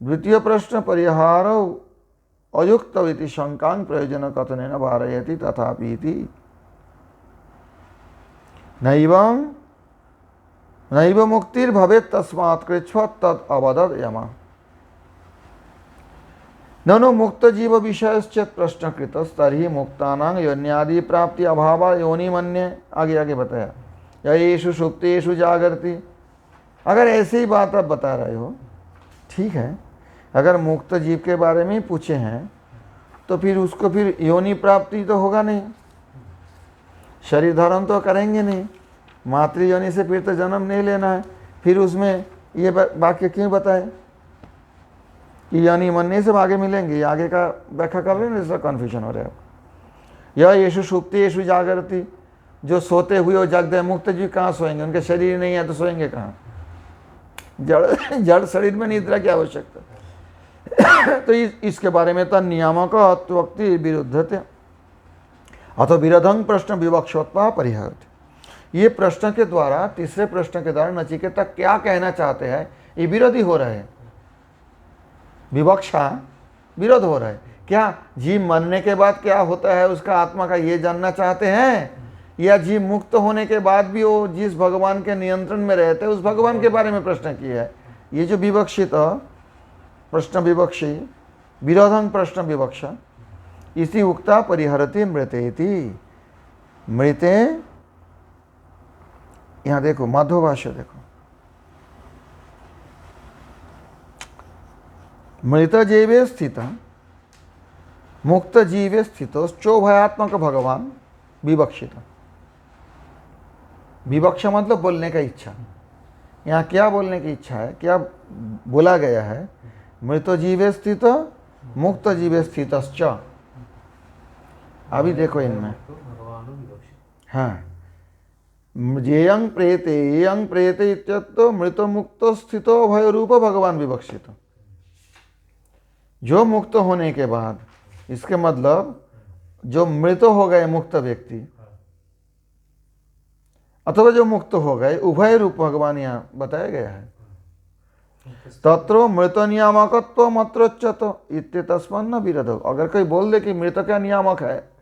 द्वितीय प्रश्न परिहार अयुक्त इति शंकां प्रयोजन कथनेन वारयति तथापि इति नैव मुक्तिर्भवेत् तस्मात् कृच्छ्व तत् अवदत् यमा। ननु मुक्त जीव विषयश्चेत प्रश्न कृत तर्हि मुक्तानां योन्यादि प्राप्ति अभाव योनि मन्ये। आगे आगे बताया, येषु सुप्तेषु जागर्ति। अगर ऐसी ही बात आप बता रहे हो, ठीक है, अगर मुक्त जीव के बारे में ही पूछे हैं तो फिर उसको फिर योनि प्राप्ति तो होगा नहीं, शरीर धारण तो करेंगे नहीं, मातृ योनि से फिर तो जन्म नहीं लेना है। फिर उसमें ये वाक्य क्यों बताए कि यानी मरने से आगे मिलेंगे, ये आगे का व्याख्या कर रहे हैं, इसका कन्फ्यूजन हो रहा है। यह येषु सुप्ति येषु जागृति, जो सोते हुए वो जागते हैं, मुक्त जीव कहाँ सोएंगे, उनके शरीर नहीं है तो सोएंगे कहाँ, जड़ शरीर में निद्रा की आवश्यकता। तो इसके बारे में तो नियामक अत्वक्ति विरुद्धते अथवा विरोधं प्रश्न विवक्षोत्पा परिहरते। ये प्रश्न के द्वारा, तीसरे प्रश्न के द्वारा नचिकेता क्या कहना चाहते हैं, ये विरोधी हो रहे हैं, विवक्षा विरोध हो रहा है। क्या जीव मरने के बाद क्या होता है उसका आत्मा का, ये जानना चाहते हैं, या जीव मुक्त होने के बाद भी वो जिस भगवान के नियंत्रण में रहते हैं उस भगवान के बारे में प्रश्न किया है। ये जो विवक्षित प्रश्न विवक्षी विरोधं प्रश्न विवक्षा इसी उक्ता परिहरति मृतेति। मृते, यहाँ देखो माधवभाष्य देखो, मृत जीवे स्थित मुक्त जीवे स्थित चोभयात्मक भगवान विवक्षित। विवक्षा मतलब बोलने का इच्छा। यहाँ क्या बोलने की इच्छा है, क्या बोला गया है, मृत जीवे स्थित मुक्त जीवे स्थितश्च। अभी देखो इनमें, हाँ, येयं प्रेते इत्यतो मृत मुक्त स्थितो भय रूप भगवान विवक्षित। जो मुक्त होने के बाद, इसके मतलब जो मृत हो गए मुक्त व्यक्ति अथवा जो मुक्त हो गए, उभय रूप भगवान यहाँ बताया गया है। तत्रो मृत नियामकत्व मत्रोच्यत इत्यतस्मन्न विरोध। अगर कोई बोल दे कि मृत का नियामक है,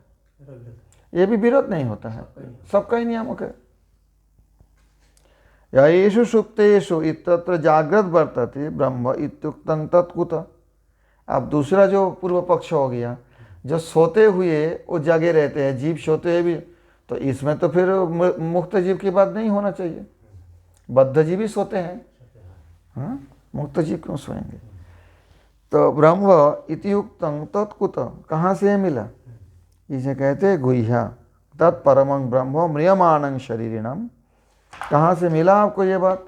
ये भी विरोध नहीं होता है, सबका ही नियामक है। येषु सुप्तेषु इत्यत्र जागृत वर्तते ब्रह्म इत्युक्तं तत्कुत। अब दूसरा जो पूर्व पक्ष हो गया, जो सोते हुए वो जागे रहते हैं, जीव सोते हुए भी, तो इसमें तो फिर मुक्त जीव की बात नहीं होना चाहिए, बद्ध जीव ही सोते हैं, हाँ, मुक्त जीव क्यों सोएंगे। तो ब्रह्म इत्युक्तं तत्कुत, कहाँ से मिला, इसे कहते हैं गुह्या तत्परमं ब्रह्म म्रियमाणं शरीरिणम। कहाँ से मिला आपको ये बात,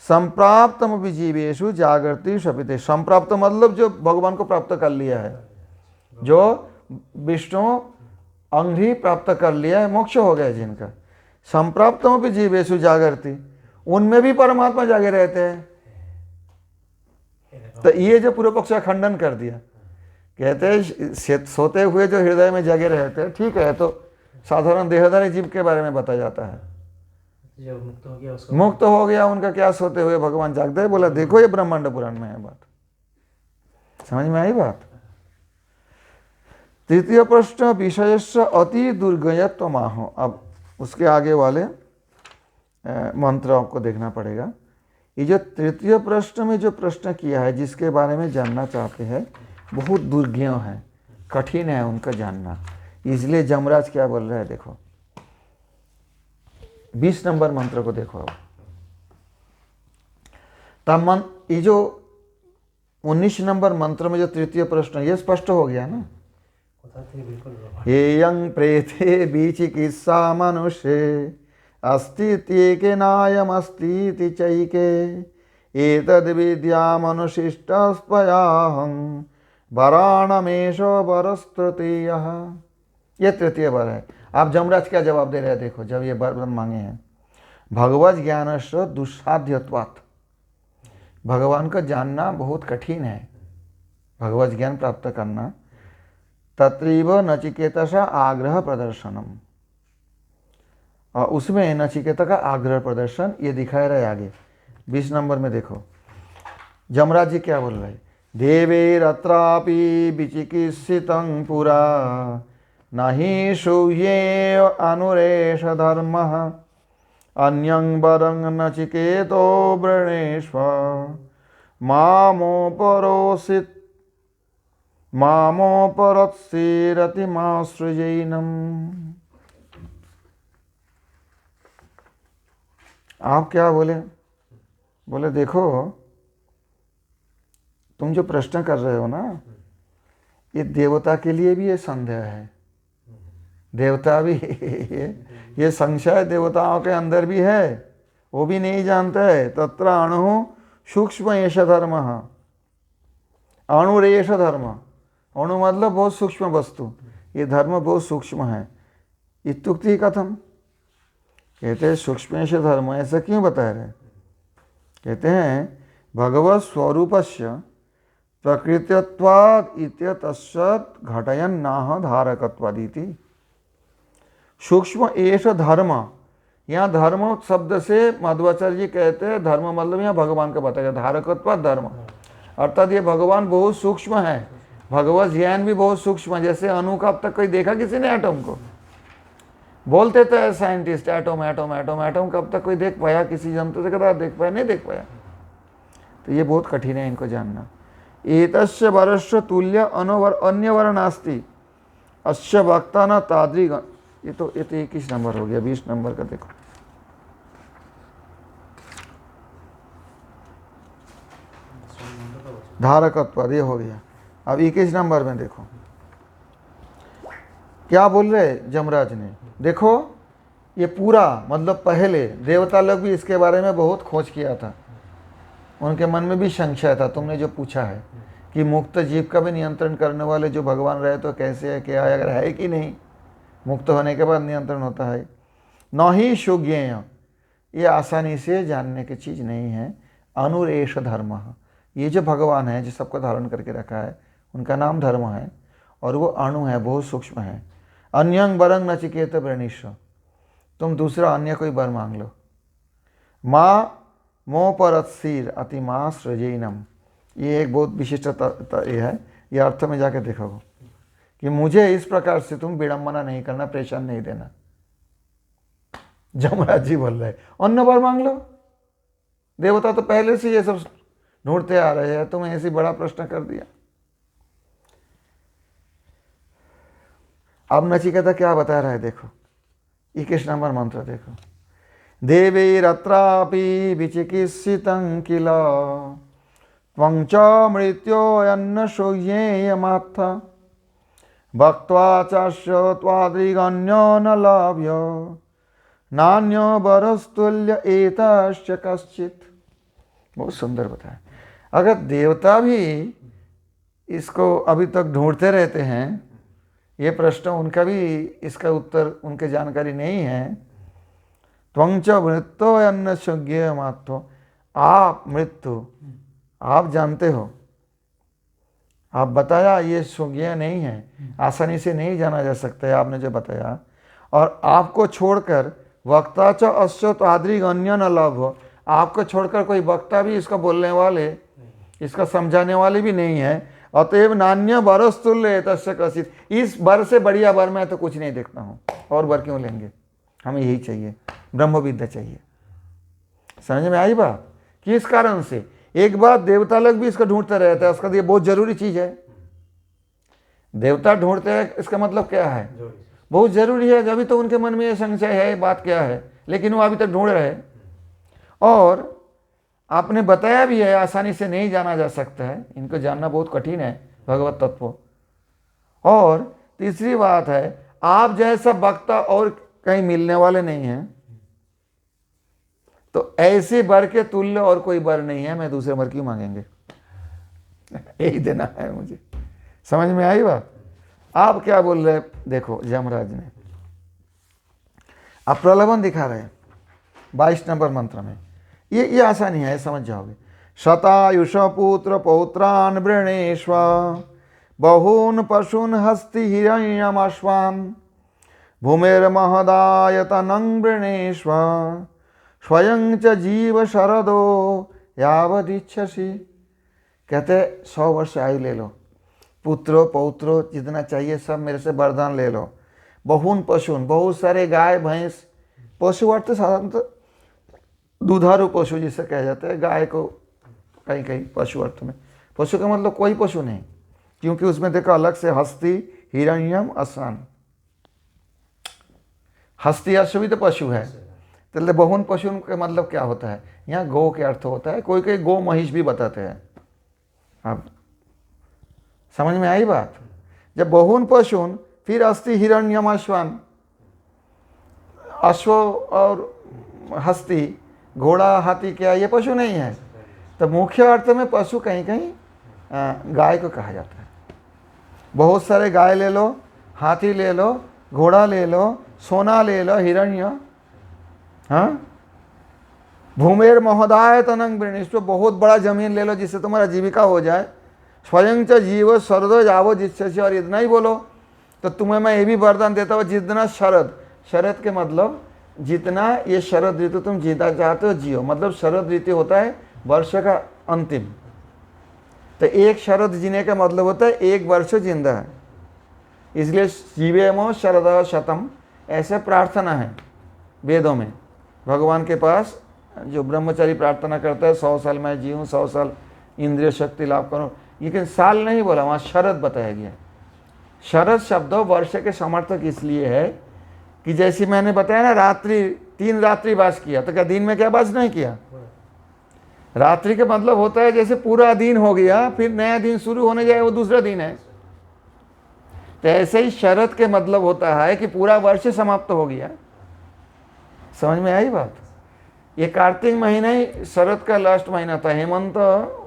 संप्राप्तम विजीवेशु जागृति शपिते। संप्राप्त मतलब जो भगवान को प्राप्त कर लिया है, जो विष्णु अंग प्राप्त कर लिया है, मोक्ष हो गया जिनका। संप्राप्तम विजीवेशु जागृति, उनमें भी परमात्मा जागे रहते हैं। तो ये जो पूर्व पक्ष का खंडन कर दिया, कहते हैं सोते हुए जो हृदय में जगे रहते हैं, ठीक है, तो साधारण देहधारी जीव के बारे में बताया जाता है। जब मुक्त हो गया उनका क्या, सोते हुए भगवान जागते हैं। बोला देखो ये ब्रह्मांड पुराण में है बात, समझ में आई बात। तृतीय प्रश्न विषयस्य अति दुर्गयत्व माहो। अब उसके आगे वाले मंत्र आपको देखना पड़ेगा। ये जो तृतीय प्रश्न में जो प्रश्न किया है, जिसके बारे में जानना चाहते हैं, बहुत दुर्ज्ञ है, कठिन है उनका जानना। इसलिए जमराज क्या बोल रहे हैं देखो, 20 नंबर मंत्र को देखो। अब तब ये जो 19 नंबर मंत्र में जो तृतीय प्रश्न, ये स्पष्ट हो गया ना। येयं प्रेते विचिकित्सा मनुष्ये अस्तीत्येके नायमस्तीति चैके एतद् विद्यामनुशिष्टस्त्वयाहं वराणमेष वरस्तृतीयः। ये तृतीय वर है। आप जमराज क्या जवाब दे रहे हैं देखो, जब ये वर मांगे हैं। भगवत ज्ञानस्य दुस्साध्यत्वात्, भगवान को जानना बहुत कठिन है, भगवत ज्ञान प्राप्त करना। तत्रैव नचिकेतसा आग्रह प्रदर्शनम, और उसमें नचिकेता का आग्रह प्रदर्शन ये दिखाया रहा है आगे 20 नंबर में। देखो जमराज जी क्या बोल रहे, देवेरत्रापि विचिकित्सितं पुरा नहि सूये अनुरेश धर्मः अन्यं वरं नचिकेतो वृणेष्व मामोपरोषित मामोपरत्सेरतिमासृजैनम्। आप क्या बोले? बोले देखो, तुम जो प्रश्न कर रहे हो ना, ये देवता के लिए भी ये संदेह है। देवता भी ये संशय देवताओं के अंदर भी है, वो भी नहीं जानते है। तत्र अणु सूक्ष्म एष धर्म, अणुरेष धर्म। अणु मतलब बहुत सूक्ष्म वस्तु, ये धर्म बहुत सूक्ष्म है। इत्युक्ति कथम, कहते हैं सूक्ष्मेश धर्म, ऐसा क्यों बता रहे? कहते हैं भगवत स्वरूपस्य प्रकृतित्वाद इत्यतश्च घटयन् नाह धारकत्वादिति। सूक्ष्म एष धर्म, यहाँ धर्म शब्द से मध्वाचार्य जी कहते हैं धर्म मतलब यहाँ भगवान का बताया, धारकत्व धर्म, अर्थात ये भगवान बहुत सूक्ष्म है। भगवत ज्ञान भी बहुत सूक्ष्म है। जैसे अणु का अब तक कोई देखा किसी ने? एटम को बोलते तो है scientist, atom atom atom atom का अब तक कोई देख पाया? किसी जंतु से कदा देख पाया? नहीं देख पाया। तो ये बहुत कठिन है इनको जानना। एतस्य वरस्य तुल्य अन्य वर नास्ति अस्य वक्ता न तादृग। ये तो 21 नंबर हो गया, 20 नंबर का देखो। धारकत्व ये हो गया। अब 21 नंबर में देखो क्या बोल रहे जमराज ने। देखो ये पूरा मतलब पहले देवता लोग भी इसके बारे में बहुत खोज किया था, उनके मन में भी संशय था। तुमने जो पूछा है कि मुक्त जीव का भी नियंत्रण करने वाले जो भगवान रहे तो कैसे है, क्या है, अगर है कि नहीं, मुक्त होने के बाद नियंत्रण होता है। न ही सुज्ञेय, ये आसानी से जानने की चीज़ नहीं है। अनुरेष धर्म, ये जो भगवान है जो सबको धारण करके रखा है, उनका नाम धर्म है और वो अणु है, बहुत सूक्ष्म है। अन्यंग बरंग नचिकेत वृणीश, तुम दूसरा अन्य कोई वर मांग लो। माँ मो परत्सीर अति माँ सृजैनम, ये एक बहुत विशिष्ट ये है। ये अर्थ में जाके देखोगे कि मुझे इस प्रकार से तुम विडंबना नहीं करना, प्रेशर नहीं देना। जमराज जी बोल रहे अन्य वर मांग लो। देवता तो पहले से ये सब ढूंढते आ रहे हैं, तुम ऐसी बड़ा प्रश्न कर दिया। अब नचिकेता क्या बता रहा है देखो, 21 नंबर मंत्र देखो। देवैरत्रापि विचिकित्सितं किल त्वं च मृत्योऽयन्न सुज्ञेयमात्थ भक्त्वा चास्य त्वादृगन्यो न लभ्य नान्यो वरस्तुल्य एतस्य कश्चित्। बहुत सुंदर बताया। अगर देवता भी इसको अभी तक ढूंढते रहते हैं, ये प्रश्न उनका भी इसका उत्तर उनके जानकारी नहीं है। त्वं च मृत्योऽयन्न सुज्ञेयमात्थ, आप मृत्यु आप जानते हो, आप बताया ये सुज्ञेय नहीं है, आसानी से नहीं जाना जा सकता है, आपने जो बताया। और आपको छोड़कर वक्ता च अस्य तादृग अन्य न लभ्य, आपको छोड़कर कोई वक्ता भी इसका बोलने वाले, इसका समझाने वाले भी नहीं है। अतएव नान्य वरस्तुल्य तस्य कसित, इस वर से बढ़िया वर मैं तो कुछ नहीं देखता हूँ, और वर क्यों लेंगे, हमें यही चाहिए, ब्रह्म विद्या चाहिए। समझ में आई बात? किस कारण से? एक बात देवता लोग भी इसको ढूंढते रहते हैं, उसका ये बहुत जरूरी चीज है। देवता ढूंढते हैं इसका मतलब क्या है? बहुत जरूरी है। अभी तो उनके मन में ये संशय है, बात क्या है, लेकिन वो अभी तक ढूंढ रहे हैं। और आपने बताया भी है आसानी से नहीं जाना जा सकता है, इनको जानना बहुत कठिन है भगवत तत्व। और तीसरी बात है, आप जैसा वक्ता और कहीं मिलने वाले नहीं हैं, तो ऐसे वर के तुल्य और कोई वर नहीं है, मैं दूसरे वर क्यों मांगेंगे, यही देना है मुझे। समझ में आई बात? आप क्या बोल रहे देखो जमराज ने, आप प्रलोभन दिखा रहे हैं 22 नंबर मंत्र में। ये आसानी है, समझ जाओगे। शतायुष पुत्र पौत्रान वृणेष्व बहून पशून हस्ति हिरण्यमश्वान् भूमिर्महदायतनं वृणेष्व स्वयं च जीव शरदो यावदिच्छसि। कहते 100 वर्ष आयु ले लो, पुत्रो पौत्रो जितना चाहिए सब मेरे से वरदान ले लो। बहुन पशुन, बहुत सारे गाय भैंस, पशु अर्थ साधारणतः दुधारू पशु जिसे कहा जाता है, गाय को कहीं कहीं पशु अर्थ में। पशु का मतलब कोई पशु नहीं, क्योंकि उसमें देखो अलग से हस्ती, हिरण्यम, अश्वान। हस्ती अश्व भी तो पशु है, तो बहुन पशु का मतलब क्या होता है? यहाँ गौ के अर्थ होता है, कोई कोई गौ महिष भी बताते हैं। अब समझ में आई बात? जब बहुन पशुन, फिर अस्थि, हिरण्यम, अश्वान। अश्व और हस्ती, घोड़ा, हाथी, क्या ये पशु नहीं है? तो मुख्य अर्थ में पशु कहीं कहीं गाय को कहा जाता है। बहुत सारे गाय ले लो, हाथी ले लो, घोड़ा ले लो, सोना ले लो, हिरण्य, हाँ, भूमेर महोदाय तनंग वृणीष्व, बहुत बड़ा जमीन ले लो जिससे तुम्हारा जीविका हो जाए। स्वयं च जीव शरदो जावो जिससे, और इतना ही बोलो तो तुम्हें मैं ये भी वरदान देता हूँ, जितना शरद, शरद के मतलब जितना ये शरद ऋतु तुम जीना चाहते हो जियो। मतलब शरद ऋतु होता है वर्ष का अंतिम, तो एक शरद जीने का मतलब होता है एक वर्ष जिंदा है। इसलिए जीवेमो शरद शतम, ऐसे प्रार्थना है वेदों में भगवान के पास। जो ब्रह्मचारी प्रार्थना करता है 100 साल मैं जीऊँ, 100 साल इंद्रिय शक्ति लाभ करूँ, लेकिन साल नहीं बोला, वहाँ शरद बताया गया। शरद शब्द वर्ष के समर्थक इसलिए है कि जैसे मैंने बताया ना, रात्रि 3 रात्रि वास किया, तो क्या दिन में क्या वास नहीं किया? रात्रि का मतलब होता है जैसे पूरा दिन हो गया, फिर नया दिन शुरू होने जाए, वो दूसरा दिन है। तो ऐसे ही शरद के मतलब होता है कि पूरा वर्ष समाप्त हो गया। समझ में आई बात? ये कार्तिक महीना ही शरद का लास्ट महीना था। हेमंत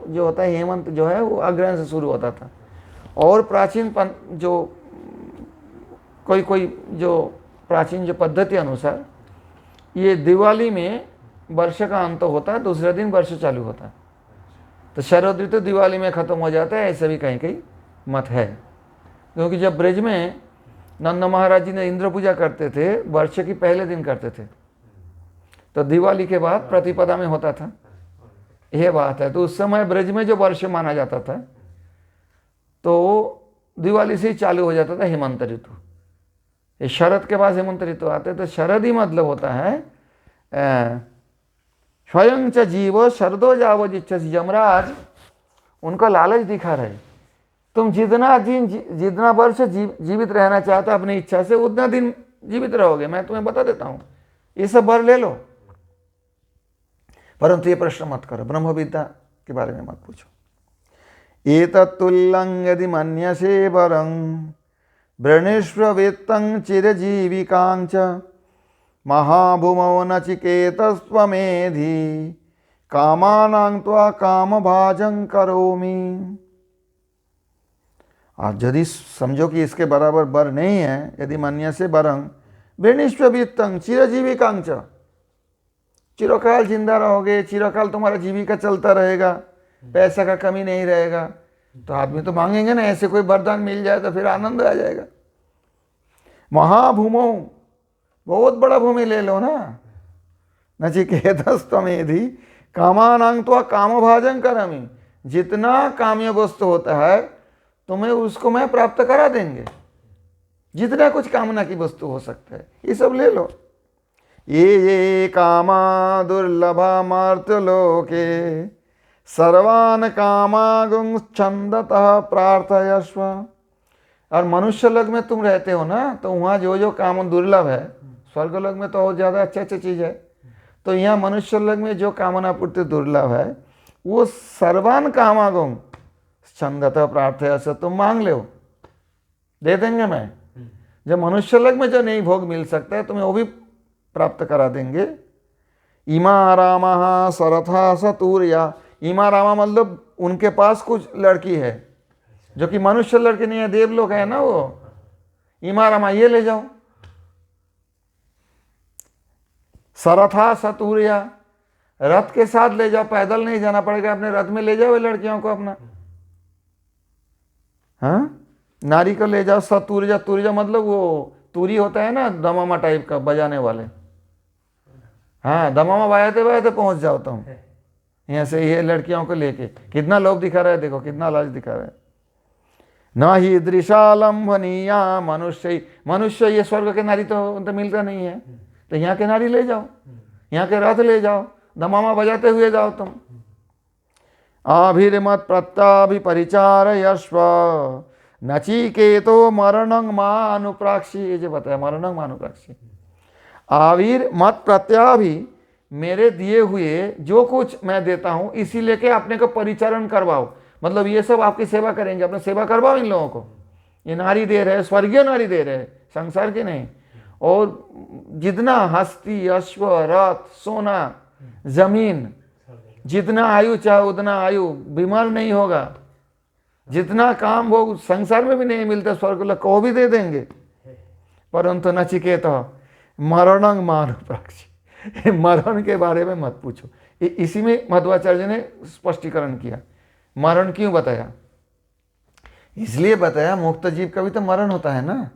जो होता है, हेमंत जो है वो अग्रहण से शुरू होता था। और प्राचीन जो कोई जो प्राचीन जो पद्धति अनुसार ये दिवाली में वर्ष का अंत होता है, दूसरे दिन वर्ष चालू होता है। तो शरद ऋतु दिवाली में ख़त्म हो जाता है, ऐसे भी कहीं कहीं मत है। क्योंकि जब ब्रज में नंद महाराज जी ने इंद्र पूजा करते थे, वर्ष की पहले दिन करते थे, तो दिवाली के बाद प्रतिपदा में होता था। यह बात है। तो उस समय ब्रज में जो वर्ष माना जाता था, तो दिवाली से ही चालू हो जाता था हेमंत ऋतु। ये शरद के बाद हेमंत ऋतु आते, तो शरद ही मतलब होता है स्वयं च जीव शरदो जावो जिच्छसि। यमराज उनका लालच दिखा रहे, तुम जितना वर्ष जीवित रहना चाहते हो अपनी इच्छा से, उतना दिन जीवित रहोगे। मैं तुम्हें बता देता हूँ, ये सब वर ले लो, परंतु ये प्रश्न मत करो, ब्रह्म विद्या के बारे में मत पूछो। एतत्तुल्यं यदि मन्यसे वरं वृणीष्व वेत्तं चिरजीविकां च महाभूमौ नचिकेतस्त्वमेधि कामानां त्वा कामभाजं करोमि। और यदि समझो कि इसके बराबर बर नहीं है, यदि मन्यसे वरं वृणीष्व वेत्तं चिरजीविकां च, चिरकाल जिंदा रहोगे, चिरकाल तुम्हारा जीविका चलता रहेगा, पैसा का कमी नहीं रहेगा। तो आदमी तो मांगेंगे ना, ऐसे कोई वरदान मिल जाए तो फिर आनंद आ जाएगा। महाभूमौ, बहुत बड़ा भूमि ले लो ना। नचिकेतस्त्वमेधि कामानां त्वा कामभाजं करोमि, जितना काम्य वस्तु होता है तुम्हें उसको मैं प्राप्त करा देंगे। जितना कुछ कामना की वस्तु हो सकता है ये सब ले लो। ये कामा दुर्लभा मर्त्यलोके सर्वान् कामागुं छन्दतः प्रार्थयस्व। और मनुष्य लोक में तुम रहते हो ना, तो वहाँ जो जो काम दुर्लभ है, स्वर्ग लोक में तो और ज़्यादा अच्छी चीज़ है, तो यहाँ मनुष्य लोक में जो कामना पूर्ति दुर्लभ है, वो सर्वान् कामागुं छन्दतः प्रार्थयस्व, तुम मांग लो, दे देंगे मैं। जब मनुष्य लोक में जो नहीं भोग मिल सकता है, तुम्हें वो भी प्राप्त करा देंगे। इमा रामा सरथा सतूर्या, इमा रामा मतलब उनके पास कुछ लड़की है जो कि मनुष्य लड़की नहीं है, देवलोक है ना वो। इमा रामा ये ले जाओ। सरथा सतूर्या, रथ के साथ ले जाओ, पैदल नहीं जाना पड़ेगा, अपने रथ में ले जाओ लड़कियों को अपना। हाँ, नारी को ले जाओ। सतूर्या, तूर्या मतलब वो तूरी होता है ना, दमामा टाइप का बजाने वाले। हाँ, दमामा बजाते बजाते पहुंच जाओ तुम यहाँ से, ये लड़कियों को लेके। कितना लोभ दिखा रहा है, देखो कितना लालच दिखा रहा है। न ही दृशालंभनीया मनुष्य, ये स्वर्ग के नारी तो मिलता नहीं है, तो यहाँ के नारी ले जाओ, यहाँ के रथ ले जाओ, दमामा बजाते हुए जाओ तुम। आभिर्मत प्रत्याभिपरिचारयस्व नचिकेतो मरणं मानुप्राक्षी। ये जो बताया मरणं मानुप्राक्षी, आविर मत प्रत्याभि, मेरे दिए हुए जो कुछ मैं देता हूं इसी लेके अपने को परिचारण करवाओ। मतलब ये सब आपकी सेवा करेंगे, अपने सेवा करवाओ इन लोगों को। ये नारी दे रहे, स्वर्गीय नारी दे रहे, संसार की नहीं। और जितना हस्ती, अश्व, रथ, सोना, जमीन, जितना आयु चाहे उतना आयु, बीमार नहीं होगा, जितना काम वो संसार में भी नहीं मिलता स्वर्ग लोक को, वो भी दे देंगे। परंतु नचिकेत मरणं मानुप्राक्षी, मरण के बारे में मत पूछो। इसी में मध्वाचार्य ने स्पष्टीकरण किया। मरण क्यों बताया? इसलिए बताया मुक्त जीव का भी तो मरण होता है ना,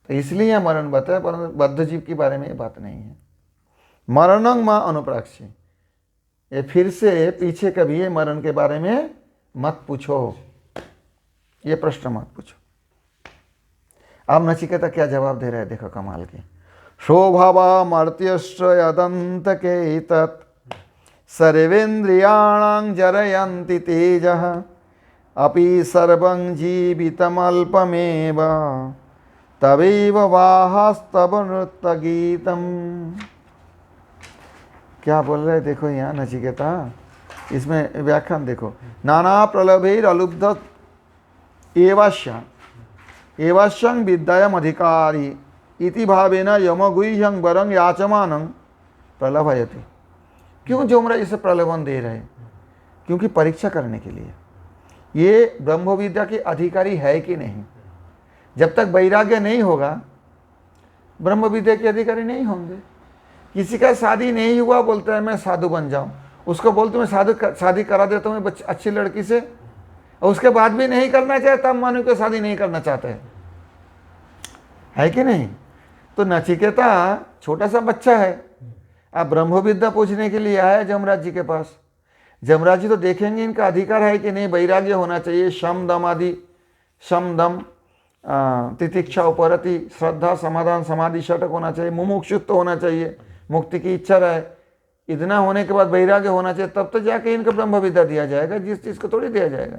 तो इसलिए यह मरण बताया, परंतु बद्ध जीव के बारे में ये बात नहीं है। मरणं मा अनुप्राक्षी, ये फिर से पीछे कभी ये मरण के बारे में मत पूछो, ये प्रश्न मत पूछो। अब नचिकेता क्या जवाब दे रहा है, देखो कमाल की। शोभवा मर्त्यश्च यदंत के तत् सर्वेन्द्रियाणां जरयन्ति तेजः अपि सर्वं जीवितमल्पमेव तवैव वाहस्तव नृत्य गीतम। क्या बोल रहे देखो यहाँ नचिकेता, इसमें व्याख्यान देखो। नाना प्रलोभैर अलुब्ध एवश्यं विद्यायाम अधिकारी इति भावेन यमगुह्यं वरं याचमानं प्रलोभयति। क्यों जोमरा इसे प्रलोभन दे रहे? क्योंकि परीक्षा करने के लिए, ये ब्रह्म विद्या के अधिकारी है कि नहीं। जब तक वैराग्य नहीं होगा ब्रह्म विद्या के अधिकारी नहीं होंगे। किसी का शादी नहीं हुआ बोलता है मैं साधु बन जाऊं, उसको बोलते मैं शादी करा देता हूँ अच्छी लड़की से, और उसके बाद भी नहीं करना चाहे तब मानो कि शादी नहीं करना चाहते है कि नहीं। तो नचिकेता छोटा सा बच्चा है, अब ब्रह्म विद्या पूछने के लिए आया जमराज जी के पास। जमराज जी तो देखेंगे इनका अधिकार है कि नहीं, वैराग्य होना चाहिए, शम दम आदि, शम दम तितिक्षा उपरति, श्रद्धा समाधान समाधि षटक होना चाहिए, मुमुक्षुत्व होना चाहिए, मुक्ति की इच्छा रहे, इतना होने के बाद वैराग्य होना चाहिए, तब तो जाके इनको ब्रह्म विद्या दिया जाएगा, जिस चीज को थोड़ी दिया जाएगा।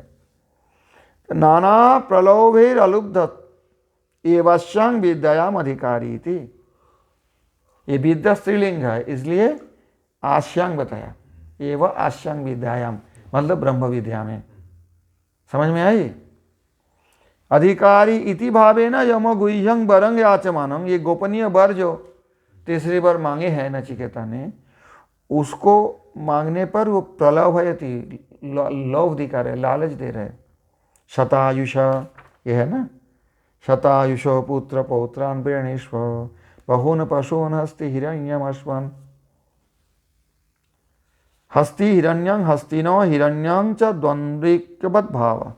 नाना प्रलोभैर अलुब्ध एवश्यं विद्यायाम अधिकारी थी। ये विद्या स्त्रीलिंग है, इसलिए आश्यांग बताया, एवं आश्यांग विद्यायाम मतलब ब्रह्म विद्या में। समझ में आई? अधिकारी इति भावेन यम गुह्यं वरं याचमानं, ये गोपनीय वर जो तीसरी बार मांगे हैं नचिकेता ने, उसको मांगने पर वो प्रलोभयति, लोभ दिखा रहे, लालच दे रहे। शतायुष, ये है ना, शतायुषो पुत्र पौत्रान् प्रणीष्व बहून् पशून् हस्ति हिरण्यम् अश्वान्। हस्ति हिरण्यं हस्तिनो हिरण्यं च द्वंद्विकवत् भाव।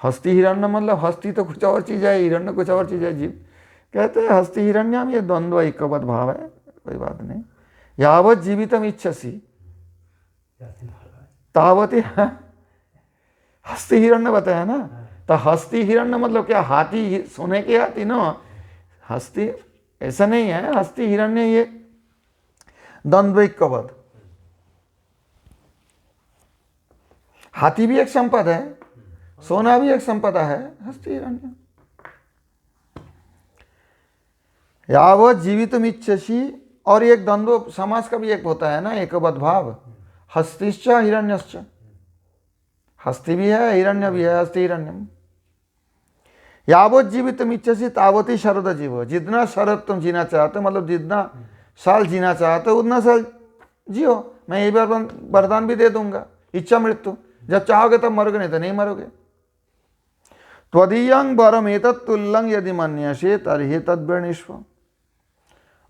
हस्ति हिरण्य मतलब हस्ति तो कुछ और चीज है, हिरण्य कुछ और चीज है। जीव कहते हैं हस्ति हिरण्यम, ये द्वंद्व एकवत भाव है, कोई बात नहीं। यावत जीवितम इच्छसि तावत हस्ति हिरण्य बताया ना, तो हस्ति हिरण्य मतलब क्या, हाथी, सोने के हाथी ना, हस्ति ऐसा नहीं है, हस्ति हिरण्य ये द्वंद्वैक्यवत। हाथी भी एक संपद है, सोना भी एक संपदा है, हस्ति हिरण्य। यावत जीवितम इच्छसि, और एक द्वंद्व समास का भी एक होता है ना, एकवत भाव। हस्तिश्च हिरण्यश्च, हस्ति भी है हिरण्य भी है, हस्ति हिरण्यम। यावत जीवितम इच्छसि तावती शरद जीव, जितना शरद तुम जीना चाहते हो, मतलब जितना साल जीना चाहते हो उतना साल जियो, मैं ये वरदान भी दे दूंगा, इच्छा मृत्यु, जब चाहोगे तब मरोगे, नहीं तो नहीं मरोगे। त्वदीयं वरम एतत् तुल्यं यदि मन्यसे तर्हि तद्वृणीष्व।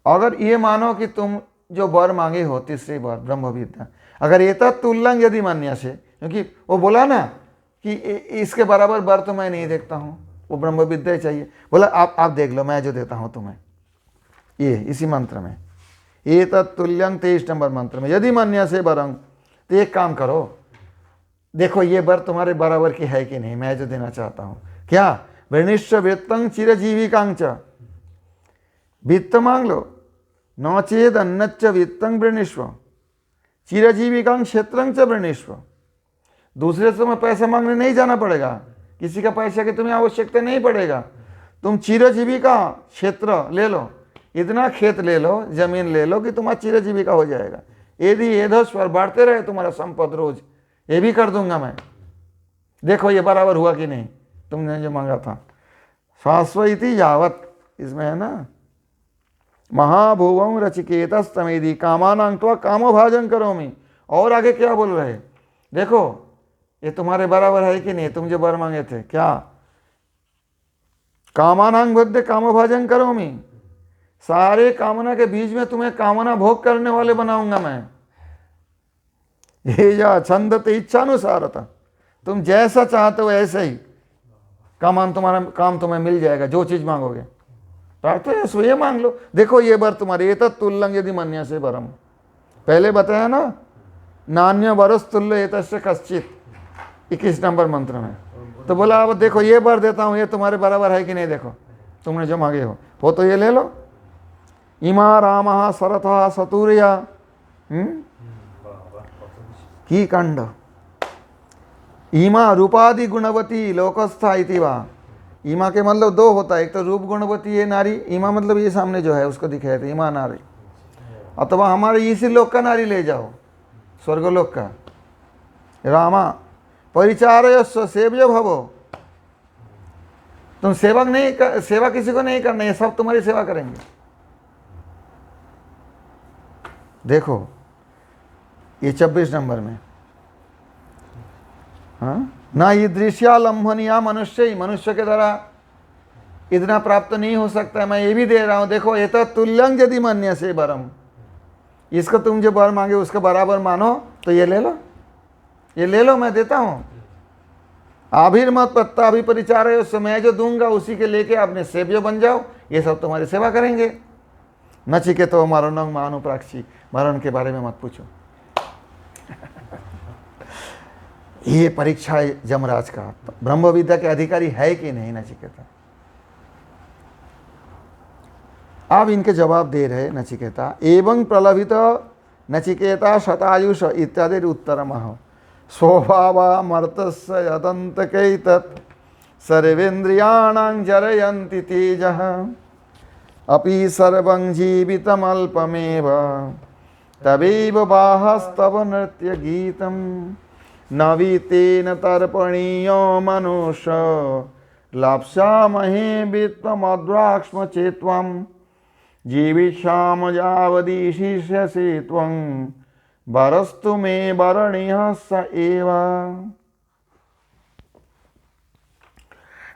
अगर ये मानो कि तुम जो वर मांगे हो तीसरी बार ब्रह्म विद्या, अगर एतत् तुल्यं यदि मन्यसे, क्योंकि वो बोला ना कि इसके बराबर वर तो मैं नहीं देखता हूँ, वो ब्रह्म विद्या चाहिए। बोला आप देख लो, मैं जो देता हूँ तुम्हें, ये इसी मंत्र में, एतत् तुल्यं 23 नंबर मंत्र में, यदि मन्यसे वरं, तो एक काम करो, देखो ये वर तुम्हारे बराबर की है कि नहीं, मैं जो देना चाहता हूँ। क्या? वृणीश्व वृत्तं चिरजीविकांच, वित्त मांग लो, न चेद अन्नच्च वित्तं वृणीश्व, चिरजीविकांग क्षेत्रं च वृणीष्व, दूसरे से तुम्हें पैसा मांगने नहीं जाना पड़ेगा, किसी का पैसा की तुम्हें आवश्यकता नहीं पड़ेगा। तुम चिरजीविका क्षेत्र ले लो, इतना खेत ले लो, जमीन ले लो कि तुम्हारा चिरजीविका हो जाएगा। यदि एधस्वर बढ़ते रहे तुम्हारा संपद रोज, ये भी कर दूंगा मैं। देखो ये बराबर हुआ कि नहीं, तुमने जो मांगा था। शाश्वती यावत, इसमें है ना, महाभुवं रचिकेतस्तमेदि कामानां त्वा कामभाजं करोमि। और आगे क्या बोल रहे, देखो ये तुम्हारे बराबर है कि नहीं, तुम जो वर मांगे थे क्या, कामानां बद्ध कामभाजं करोमि, सारे कामना के बीच में तुम्हें कामना भोग करने वाले बनाऊंगा मैं। ये जा छंदते इच्छानुसारता, तुम जैसा चाहते हो ऐसे ही तुम्हारा काम तुम्हें मिल जाएगा, जो चीज मांगोगे। प्रार्थना सो ये मांग लो। देखो ये वर तुम्हारे, ये तुल्यं यदि मन्य से वरम, पहले बताया ना, नान्य वरस तुल्य एतस्य कश्चित, 21 नंबर मंत्र में। तो बोला अब देखो ये वर देता हूं, ये तुम्हारे बराबर है कि नहीं, देखो तुमने जो मांगे हो तो ये ले लो। इमा राम सरथ सतूर्या की कंड, इमा रूपादि गुणवती लोकस्था इति वा। इमा के मतलब दो होता है, एक तो रूप गुणवती है नारी, इमा मतलब ये सामने जो है उसको दिखाया था, इमा नारी, अथवा हमारे इसी लोक का नारी ले जाओ, स्वर्गलोक का। रामा परिचारयस्व सेव्य भवो, तुम सेवक नहीं सेवा किसी को नहीं करना, ये सब तुम्हारी सेवा करेंगे। देखो ये 26 नंबर में, हाँ ना ईदृश्या लंघनीया मनुष्य ही, मनुष्य के द्वारा इतना प्राप्त नहीं हो सकता, मैं ये भी दे रहा हूं। देखो ये तो तुल्यं यदि मन्य से वरम, इसको तुम जो वर मांगे उसके बराबर मानो तो ये ले लो, ये ले लो, मैं देता हूं। आभिर्मत पत्ता अभिपरिचार है, उससे मैं जो दूंगा उसी के लेके अपने सेव्य बन जाओ, ये सब तुम्हारी सेवा करेंगे। नचिकेतो मरणं मानुप्राक्षी, मरण के बारे में मत पूछो। ये परीक्षा है जमराज का, ब्रह्म विद्या के अधिकारी है कि नहीं नचिकेता। अब इनके जवाब दे रहे नचिकेता। एवं प्रलभित नचिकेता शतायुष इत्यादि उत्तरम स्वभावमर्तस्य यदन्तकैतत् सर्वेन्द्रियाणां जरयन्ति तेजः अपि सर्वं जीवितमल्पमेव तवैव बाहस्तव नृत्य गीतम् नवीतेन तर्पणीयो मनुष्य लाप्स्यामहे वित्वमद्राक्ष्म चेत्वं जीविष्याम यावदीशिष्यसि त्वं वरस्तु मे वरणीयः स एव।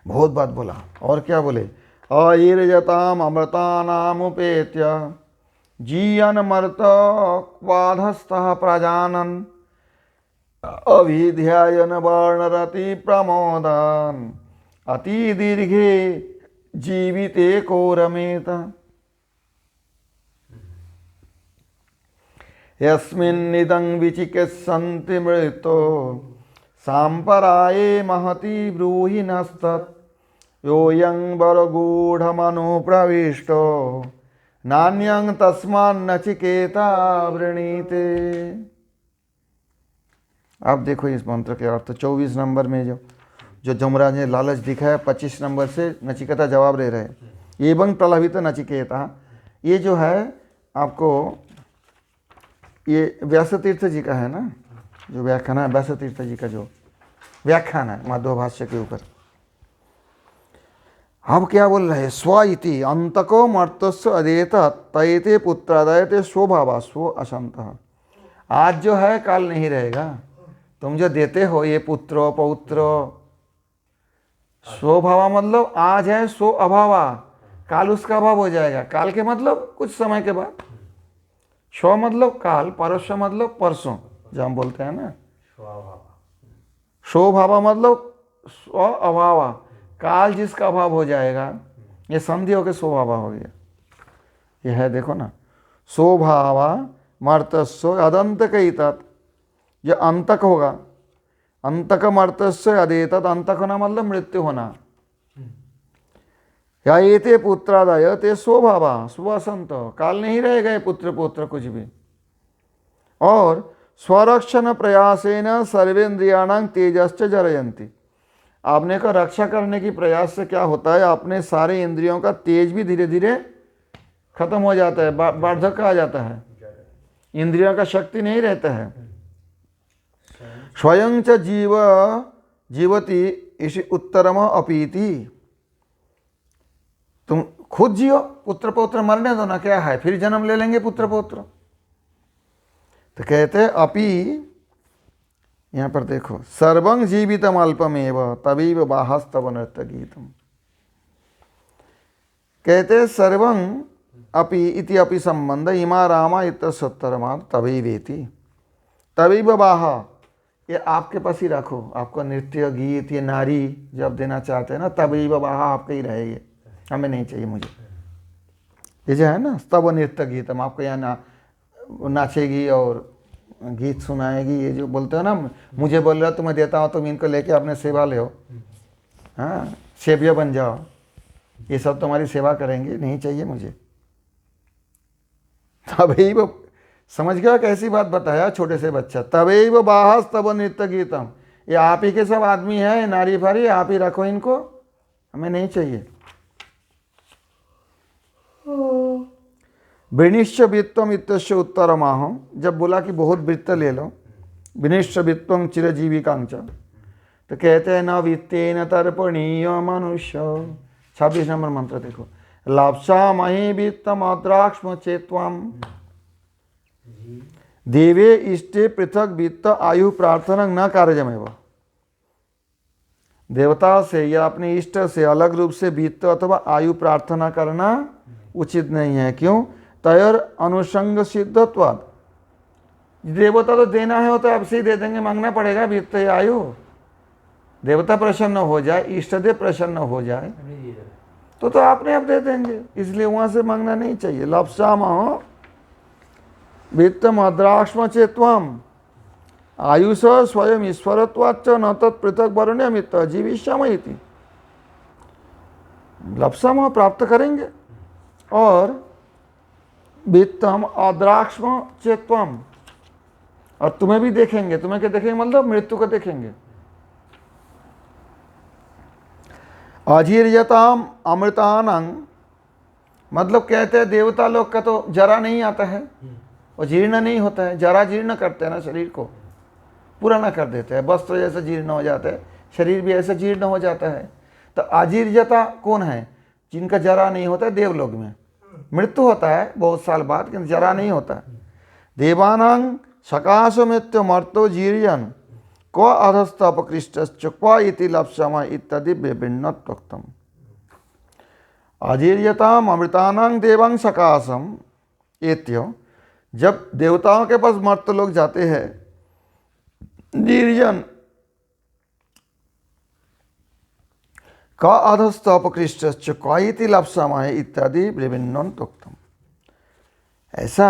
बहुत बात बोला, और क्या बोले, अयिर्यताम अमृतानामुपेत्य जीयन मर्त क्वाधस्तः प्रजानन् अभिध्यायन वर्णरति प्रमोदान अति दीर्घे जीविते को रमेत यस्मिन्निदं विचिकित्सन्ति मृतो सांपराये महति ब्रूहि नस्तत् योऽयं वरगूढमनुप्रविष्टो नान्यं तस्मान्नचिकेता वृणीते। आप देखो इस मंत्र के अर्थ 24 नंबर में जो जमराज ने लालच दिखाया, 25 नंबर से नचिकेता जवाब दे रहे। एवं प्रलभित नचिकेता, ये जो है आपको ये व्यास तीर्थ जी का है ना, जो व्याख्यान है व्यास तीर्थ जी का जो व्याख्यान है माधव भाष्य के ऊपर। अब क्या बोल रहे, स्व इति अंतको मर्तस्व अदेत तयते पुत्रादयते स्वभावा स्व असंत। आज जो है काल नहीं रहेगा, तुम जो देते हो ये पुत्र पौत्र, स्वभावा मतलब आज है, सो अभावा काल उसका अभाव हो जाएगा। काल के मतलब कुछ समय के बाद, स्व मतलब काल, परस्व मतलब परसों, जो हम बोलते हैं ना, स्वभावा मतलब स्व अभावा, काल जिसका अभाव हो जाएगा, ये संधि होकर स्वभावा हो गया। यह है देखो ना, स्वभावा मर्तस्व अदंत कई तत्, जो अंतक होगा, अंतक मर्तस्य अदेतत, अंतक होना मतलब मृत्यु होना। या ये ते पुत्रादय ते स्वभावा स्वसंत, काल नहीं रहेगा ये पुत्र पुत्र कुछ भी। और स्वरक्षण प्रयासेन सर्वेन्द्रियाणां तेजश्च जरयन्ति। आपने का रक्षा करने की प्रयास से क्या होता है, आपने सारे इंद्रियों का तेज भी धीरे धीरे खत्म हो जाता है, वार्धक्य आ जाता है, इंद्रियों का शक्ति नहीं रहता है। स्वयं च जीवति इसी उत्तरम अपीति। तुम खुद जियो, पुत्र पौत्र मरने दो ना, क्या है, फिर जन्म ले लेंगे पुत्र पौत्र। तो कहते हैं अपि, यहां पर देखो, सर्वं जीवितम अल्पमेव तबैव बाहस्तव नृत्य गीतम। कहते सर्वं अपि इति अपि संबंध इमा रामा इत्यसोत्तरमात् तबैवेति। तबैव बाह, ये आपके पास ही रखो, आपको नृत्य गीत ये नारी जब देना चाहते हैं ना, तबैव बाह आपके ही रहे, ये हमें नहीं चाहिए मुझे। ये जो है ना तब नृत्य गीतम, आपको यहाँ नाचेगी और गीत सुनाएगी, ये जो बोलते हो ना, मुझे बोल रहा तुम्हें देता हूँ, तुम इनको लेके अपने सेवा ले हो, हाँ सेव्य बन जाओ, ये सब तुम्हारी सेवा करेंगे, नहीं चाहिए मुझे। तभी वो समझ गया कैसी बात बताया छोटे से बच्चा। तभी वो बाहस तब नृत्य गीतम, ये आप ही के सब आदमी है, नारी फारी आप ही रखो इनको, हमें नहीं चाहिए। विनिश्च वित्तम इत्यस्य उत्तरमाह, जब बोला कि बहुत वृत्त ले लो, विनिश्च वित्तम चिरजीविकांच, तो कहते हैं न वित्तेन तर्पणीय मनुष्य। 26 नंबर मंत्र देखो, लाप्सा मही वित्तम अद्राक्ष्म चेत्वाम देवे इष्टे पृथक वित्त आयु प्रार्थना न कार्यमेव। देवता से या अपने इष्ट से अलग रूप से वित्त अथवा आयु प्रार्थना करना उचित नहीं है। क्यों? तयर अनुसंग सिद्धत्वाद, देवता तो देना है वो तो आपसे ही दे देंगे, मांगना पड़ेगा वित्त या आयु। देवता प्रसन्न हो जाए, इष्ट देव प्रसन्न हो जाए तो आपने आप दे देंगे, इसलिए वहां से मांगना नहीं चाहिए। लप्साम वित्तम अद्राक्ष्म चेत्वम आयुष स्वयं ईश्वरत्वाच्च न तत्पृथक वर्ण्यमित जीविष्यामि। लप्साम प्राप्त करेंगे, और वित्तम अद्राक्ष्म चेत्वम, और तुम्हें भी देखेंगे। तुम्हें क्या देखेंगे मतलब मृत्यु को देखेंगे। अजीर्यताम अमृतानंग, मतलब कहते हैं देवता लोग का तो जरा नहीं आता है, और जीर्ण नहीं होता है। जरा जीर्ण करते हैं ना, शरीर को पुराना कर देते हैं, वस्त्र जैसे जीर्ण हो जाता है, शरीर भी ऐसे जीर्ण हो जाता है। तो अजीर्यता कौन है? जिनका जरा नहीं होता है। देवलोक में मृत्यु होता है बहुत साल बाद, किंतु जरा नहीं होता है। देवानां सकाशमित्य मर्तो जीर्यन क्व अधस्थ अपकृष्टश्च क्व इति लप्सम इत्यादि विभिन्नत्वक्तम्। अजीर्यताम अमृतानां देवां सकाशम एत्य, जब देवताओं के पास मर्त लोग जाते हैं, जीर्यन का अधस्थ अपकृष्टश्च क्व इति लप्सम इत्यादि विभिन्नत्वक्तम्। ऐसा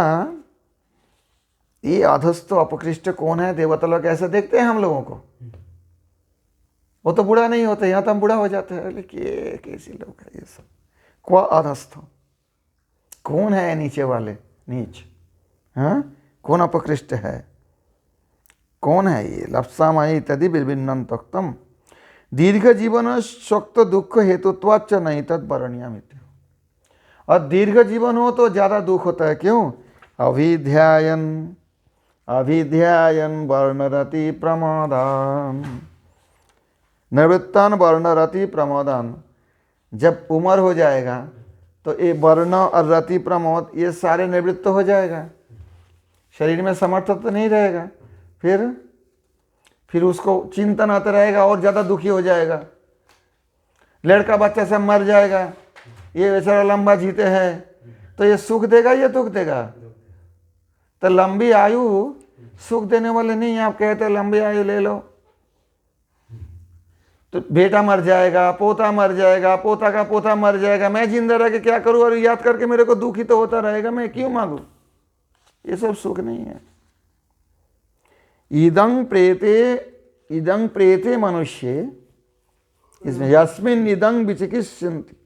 ये अधस्थ अपकृष्ट कौन है? देवता लोग ऐसे देखते हैं हम लोगों को, वो तो बूढ़ा नहीं होते, यहाँ तो हम बूढ़ा हो जाते हैं। लेकिन ये कैसे लोग है ये सब? क्वा अधस्थ, कौन है नीचे वाले? नीच, हाँ कौन अपकृष्ट है? कौन है ये? लप्सामय इत्यादि विभिन्नं तक्तम। दीर्घ जीवन शक्त दुख हेतुत्वाच्च नहीं तद वर्ण्यमिति। और दीर्घ जीवन हो तो ज्यादा दुख होता है। क्यों? अभिध्यायन अभिध्यायन वर्णरति प्रमादान निवृत्तान वर्णरति प्रमोदान। जब उम्र हो जाएगा तो ये वर्ण और रति प्रमोद ये सारे निवृत्त हो जाएगा, शरीर में समर्थ तो नहीं रहेगा। फिर उसको चिंतन आता रहेगा और ज़्यादा दुखी हो जाएगा। लड़का बच्चा सब मर जाएगा, ये बेचारा लंबा जीते हैं, तो ये सुख देगा या दुख देगा? तो लंबी आयु सुख देने वाले नहीं। आप कहते लंबी आयु ले लो, तो बेटा मर जाएगा, पोता मर जाएगा, पोता का पोता मर जाएगा, मैं जिंदा रह के क्या करूं? और याद करके मेरे को दुख ही तो होता रहेगा, मैं क्यों मांगू? ये सब सुख नहीं है। इदं प्रेते मनुष्य, इसमें यस्मिन इदं विचिकित्सन्ति,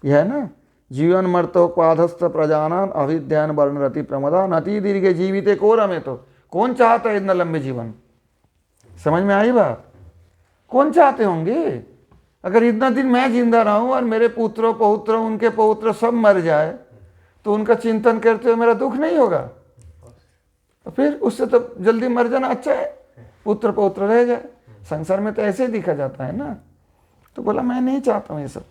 यह है ना, जीवन मर्तो क्वाधस्थ प्रजानान अभिध्यान वर्णरति प्रमदान अति दीर्घ जीविते को रमे। तो कौन चाहता है इतना लंबे जीवन? समझ में आई बात? कौन चाहते होंगे? अगर इतना दिन मैं जिंदा रहूं और मेरे पुत्र पौत्र उनके पौत्र सब मर जाए तो उनका चिंतन करते हुए मेरा दुख नहीं होगा? तो फिर उससे तो जल्दी मर जाना अच्छा है, पुत्र पौत्र रह जाए। संसार में तो ऐसे ही दिखा जाता है ना। तो बोला मैं नहीं चाहता हूं ये सब।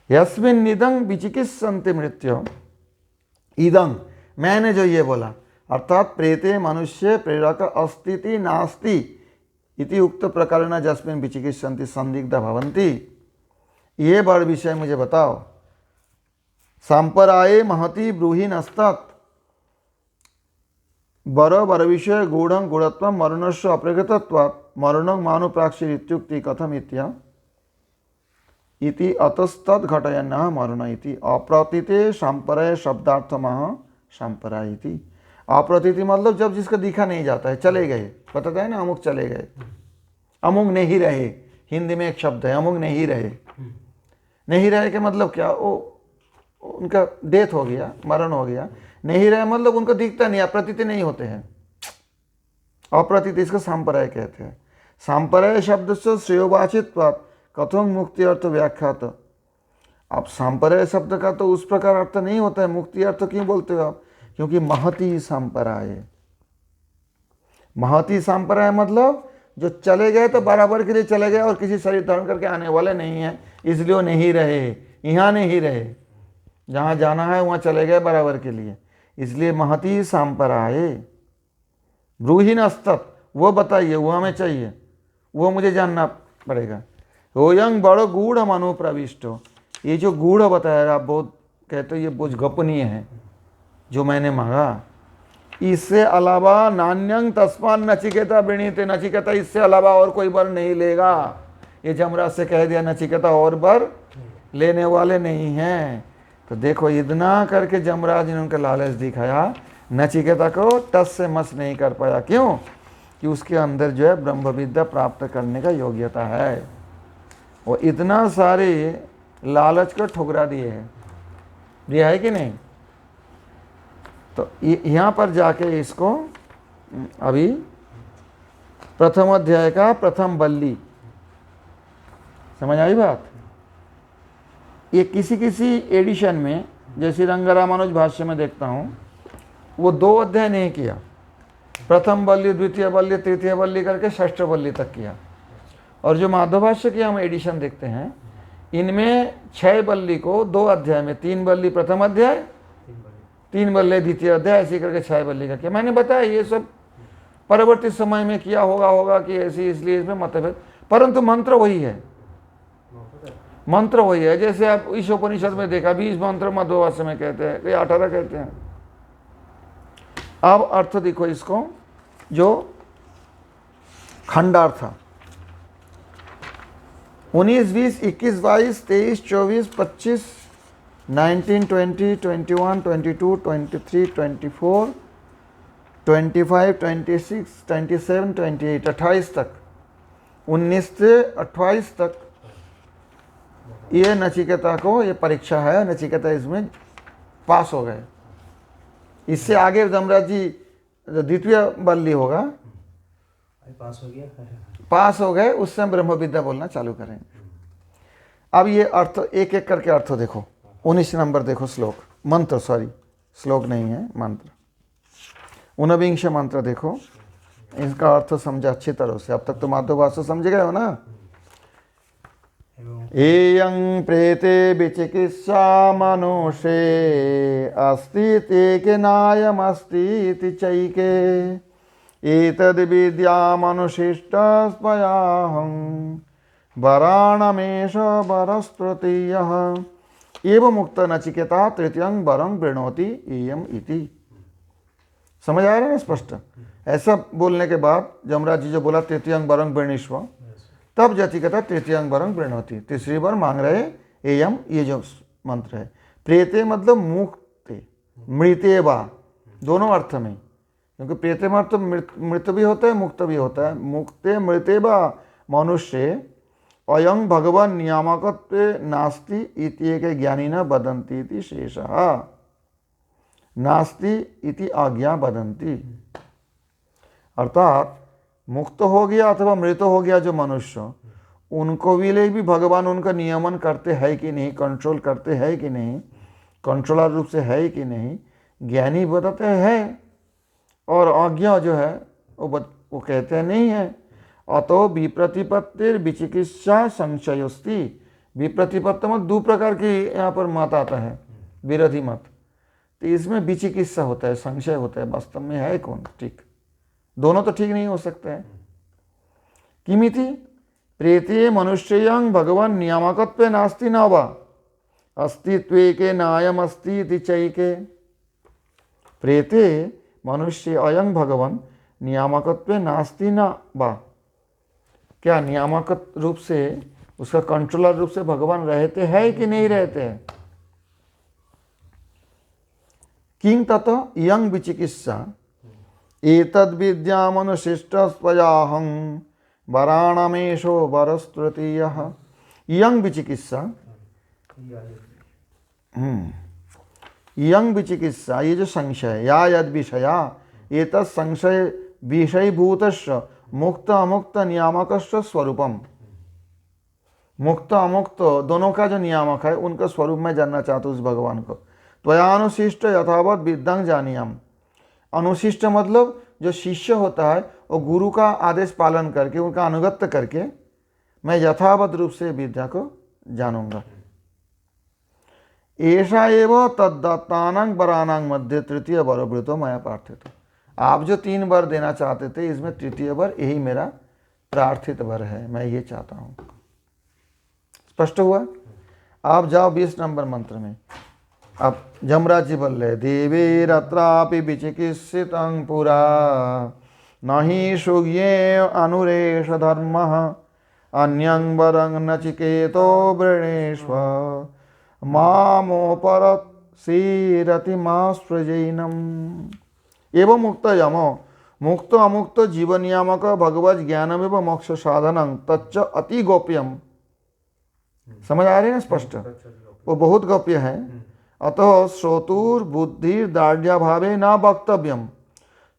यस्मिन् निदं विचिकित्सन्ति मृत्यु, इदं मैंने जो ये बोला, अर्थात प्रेते मनुष्य प्रेरक अस्तिति नास्ति इति उक्त प्रकारेण जस्मिन् विचिकित्सन्ति संदिग्धा भवन्ति, ये बड़ विषय मुझे बताओ। सांपराये महति ब्रूहि नस्तत् बर विषय गूढ़ं गूढ़त्वं मरणस्य अप्रगतत्वात् मरणं मानुप्राक्षिर इत्युक्ति कथम इति अतस्तद घटयन्नः मरण इति अप्रतीते सांपराय शब्दार्थमः सांपराय इति। अप्रतीति मतलब जब जिसका दिखा नहीं जाता है, चले गए, बताता है ना, अमुक चले गए, अमुक नहीं रहे। हिंदी में एक शब्द है अमुक नहीं रहे। नहीं रहे के मतलब क्या? वो उनका डेथ हो गया, मरण हो गया। नहीं रहे मतलब उनको दिखता नहीं, अप्रतीति नहीं होते हैं। अप्रतीति इसको सांपराय कहते हैं। सांपराय शब्द से श्रेयोवाचित्वात् कथम मुक्ति अर्थ व्याख्यात। अब सांपराय शब्द का तो उस प्रकार अर्थ नहीं होता है। मुक्ति अर्थ क्यों बोलते हो आप? क्योंकि महती सांपराय, महती सांपराय मतलब जो चले गए तो बराबर के लिए चले गए और किसी शरीर धारण करके आने वाले नहीं है, इसलिए वो नहीं रहे, यहाँ नहीं रहे। जहाँ जाना है वहाँ चले गए बराबर के लिए, इसलिए महती सांपराय। ब्रूहि नस्तत्, वो बताइए, वो हमें चाहिए, वो मुझे जानना पड़ेगा। ओयं बड़ो गूढ़ मनो प्रविष्टो, ये जो गूढ़ बताया आप बहुत कहते हो ये बहुत गोपनीय है जो मैंने मांगा। इससे अलावा नान्यं तस्मान नचिकेता वृणीते, नचिकेता इससे अलावा और कोई वर नहीं लेगा। ये जमराज से कह दिया नचिकेता और वर लेने वाले नहीं हैं। तो देखो इतना करके जमराज ने उनका लालच दिखाया, नचिकेता को टस से मस नहीं कर पाया। क्यों? कि उसके अंदर जो है ब्रह्म विद्या प्राप्त करने का योग्यता है। वो इतना सारे लालच को ठुकरा दिए है, दिया है कि नहीं? तो यहाँ पर जाके इसको अभी प्रथम अध्याय का प्रथम बल्ली, समझ आई बात? ये किसी किसी एडिशन में, जैसे रंगरामानुज भाष्य में देखता हूँ, वो 2 अध्याय नहीं किया, प्रथम बल्ली द्वितीय बल्ली तृतीय बल्ली करके षष्ठ बल्ली तक किया। और जो माधव भाष्य की हम एडिशन देखते हैं, इनमें 6 बल्ली को 2 अध्याय में, 3 बल्ली प्रथम अध्याय, 3 बल्ली द्वितीय अध्याय, ऐसे करके 6 बल्ली का किया। मैंने बताया ये सब परवर्ती समय में किया होगा कि ऐसी, इसलिए इसमें मतभेद, परंतु मंत्र वही है, मंत्र वही है। जैसे आप इस उपनिषद में देखा 20 मंत्र मध्व भाष्य में कहते हैं, कोई 18 कहते हैं। अब अर्थ देखो इसको, जो खंडार्थ 19, 20, 21, 22, 23, 24, 25, 19, 20, 21, 22, 23, 24, 25, 26, 27, 28, 28 तक, 19 से 28 तक ये नचिकेता को ये परीक्षा है। नचिकेता इसमें पास हो गए। इससे आगे जमराज जी द्वितीय बल्ली होगा, पास हो गया, पास हो गए, उससे हम ब्रह्म विद्या बोलना चालू करेंगे। अब ये अर्थ एक एक करके अर्थ देखो। 19 नंबर देखो श्लोक, मंत्र, सॉरी श्लोक नहीं है, मंत्र। 19 मंत्र देखो, इसका अर्थ समझा अच्छी तरह से। अब तक तो माधव भाष्य समझ गए हो ना। एयं प्रेते विचिकित्सा मनुषे अस्ति ते के नायमस्ति इति चैके एतद् विद्यामनुशिष्टस्त्वयाहं वराणमेष वरस्तृतीयः एवं मुक्त नचिकेता तृतीयं वरं वृणोति एयम इति। समझ आ रहा है ना स्पष्ट? ऐसा बोलने के बाद जमराज जी जो बोला तृतीयं वरं वृणीष्व, तब नचिकेता तृतीयं वरं वृणोति, तीसरी बार मांग रहे एयम, ये जो मंत्र है। प्रेते मतलब मुक्ते, मृते वा, दोनों अर्थ में, क्योंकि प्रेते मतलब मृत भी होता है मुक्त भी होता है। मुक्ते मृते वा मनुष्य अयं भगवान नियामकत्व नास्ति इति एक ज्ञानिनः वदन्ति इति शेषः। नास्ति इति आज्ञा वदन्ति। अर्थात मुक्त हो गया अथवा मृत हो गया जो मनुष्य, उनको भी लिए भी भगवान उनका नियमन करते हैं कि नहीं, कंट्रोल करते हैं कि नहीं, कंट्रोलर रूप से है कि नहीं, ज्ञानी बताते हैं और अज्ञा जो है वो कहते हैं नहीं है। अतो विप्रतिपत्तिर विचिकित्सा संशयोस्ति। विप्रतिपत्ति मत दो प्रकार की यहाँ पर मत आता है, विरोधी मत। तो इसमें विचिकित्सा होता है, संशय होता है, वास्तव में है कौन ठीक, दोनों तो ठीक नहीं हो सकते हैं। किमिति प्रेते मनुष्यं भगवान नियामकत्वे नास्ति न वा अस्तित्वे के नायम अस्ति इति चैके। प्रेते मनुष्य अयं भगवान नियामकत्वे नास्ति न वा, क्या नियामक रूप से उसका कंट्रोलर रूप से भगवान रहते हैं कि नहीं रहते हैं। किं तत यं विचिकित्सा एतद् विद्यामनुशिष्टस्त्वयाहं वराणमेशो वरस्तृतीयः। यं विचिकित्सा, यं विचिकित्सा, ये जो संशय या यद विषया एतत् संशय विषयभूतस्य मुक्त अमुक्त नियामकस्य स्वरूपम। मुक्त अमुक्त दोनों का जो नियामक है उनका स्वरूप मैं जानना चाहता हूँ उस भगवान को। त्वयानुशिष्ट यथावत विद्यां जानियाम। अनुशिष्ट मतलब जो शिष्य होता है वो गुरु का आदेश पालन करके उनका अनुगत्य करके मैं यथावत रूप से विद्या को जानूंगा। ऐसा एव तद्दत्तानां वराणां मध्ये तृतीय वरवृतो मया प्रार्थितो। आप जो 3 वर देना चाहते थे इसमें तृतीय वर यही मेरा प्रार्थित वर है, मैं ये चाहता हूँ। स्पष्ट हुआ। आप जाओ 20 नंबर मंत्र में। अब जमराज जी बोल रहे देवीरत्रापि विचिकित्सितं पुरा नहि सुज्ञे अनुरेश धर्मः अन्यं वरं नचिकेतो वृणेष्व मामोपरत् श्रीरतिमास्त्रजैनम्। एवं मुक्त यमो मुक्त अमुक्त जीवन नियामक भगवत ज्ञानमेव मोक्ष साधनं तच्च अति गोप्यम। समझ आ रही है ना स्पष्ट, वो बहुत गोप्य है। अतः श्रोतुर बुद्धि दार्ढ्याभावे न वक्तव्यम।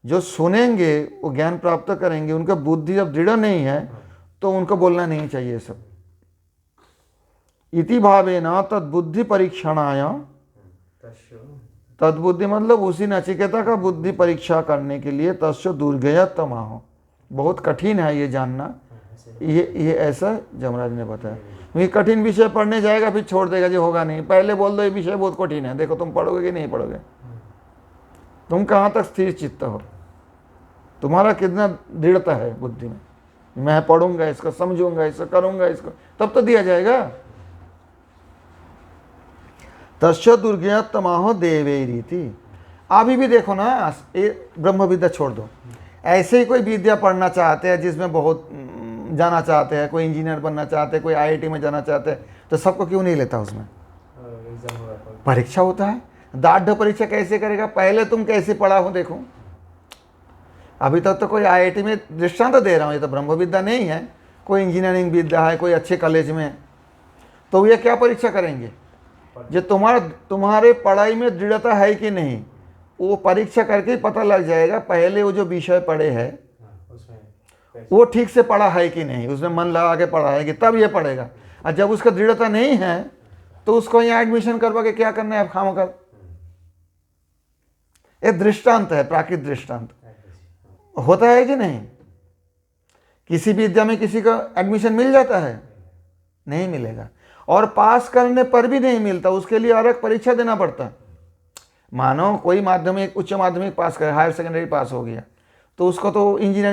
जो सुनेंगे वो ज्ञान प्राप्त करेंगे, उनका बुद्धि जब दृढ़ नहीं है तो उनको बोलना नहीं चाहिए सब। इति भावे न तद्बुद्धि परीक्षणाय, तद्बुद्धि मतलब उसी नचिकेता का बुद्धि परीक्षा करने के लिए तस्य दुर्गयतमाह। बहुत कठिन है ये जानना, ये ऐसा जमराज ने बताया। क्योंकि कठिन विषय पढ़ने जाएगा फिर छोड़ देगा, जो होगा नहीं। पहले बोल दो ये विषय बहुत कठिन है, देखो तुम पढ़ोगे कि नहीं पढ़ोगे, तुम कहाँ तक स्थिर चित्त हो, तुम्हारा कितना दृढ़ता है बुद्धि में, मैं पढ़ूंगा इसको, समझूंगा इसको, करूंगा इसको, तब तो दिया जाएगा। तस्य दुर्गयतमाह देवे रीति। अभी भी देखो ना, ये ब्रह्म विद्या छोड़ दो, ऐसे ही कोई विद्या पढ़ना चाहते हैं जिसमें बहुत जाना चाहते हैं, कोई इंजीनियर बनना चाहते हैं, कोई आईआईटी में जाना चाहते हैं, तो सबको क्यों नहीं लेता उसमें? परीक्षा होता है। दाढ़ परीक्षा कैसे करेगा? पहले तुम कैसे पढ़ा हो देखो। अभी तक तो कोई आईआईटी में दृष्टांत दे रहा हूँ, ये तो ब्रह्म विद्या नहीं है, कोई इंजीनियरिंग विद्या है, कोई अच्छे कॉलेज में, तो ये क्या परीक्षा करेंगे? जो तुम्हारे पढ़ाई में दृढ़ता है कि नहीं, वो परीक्षा करके पता लग जाएगा। पहले वो जो विषय पढ़े हैं वो ठीक से पढ़ा है कि नहीं, उसमें मन लगा के पढ़ा है कि तब ये पढ़ेगा। और जब उसका दृढ़ता नहीं है तो उसको यहाँ एडमिशन करवा के क्या करना है खामकर। एक दृष्टांत है, प्राकृतिक दृष्टांत होता है कि नहीं? किसी विद्या में किसी का एडमिशन मिल जाता है? नहीं मिलेगा, और पास करने पर भी नहीं मिलता, उसके लिए अलग परीक्षा देना पड़ता है। मानो कोई माध्यमिक उच्च माध्यमिक पास करे, हायर सेकेंडरी पास हो गया, तो उसको तो इंजीनियरिंग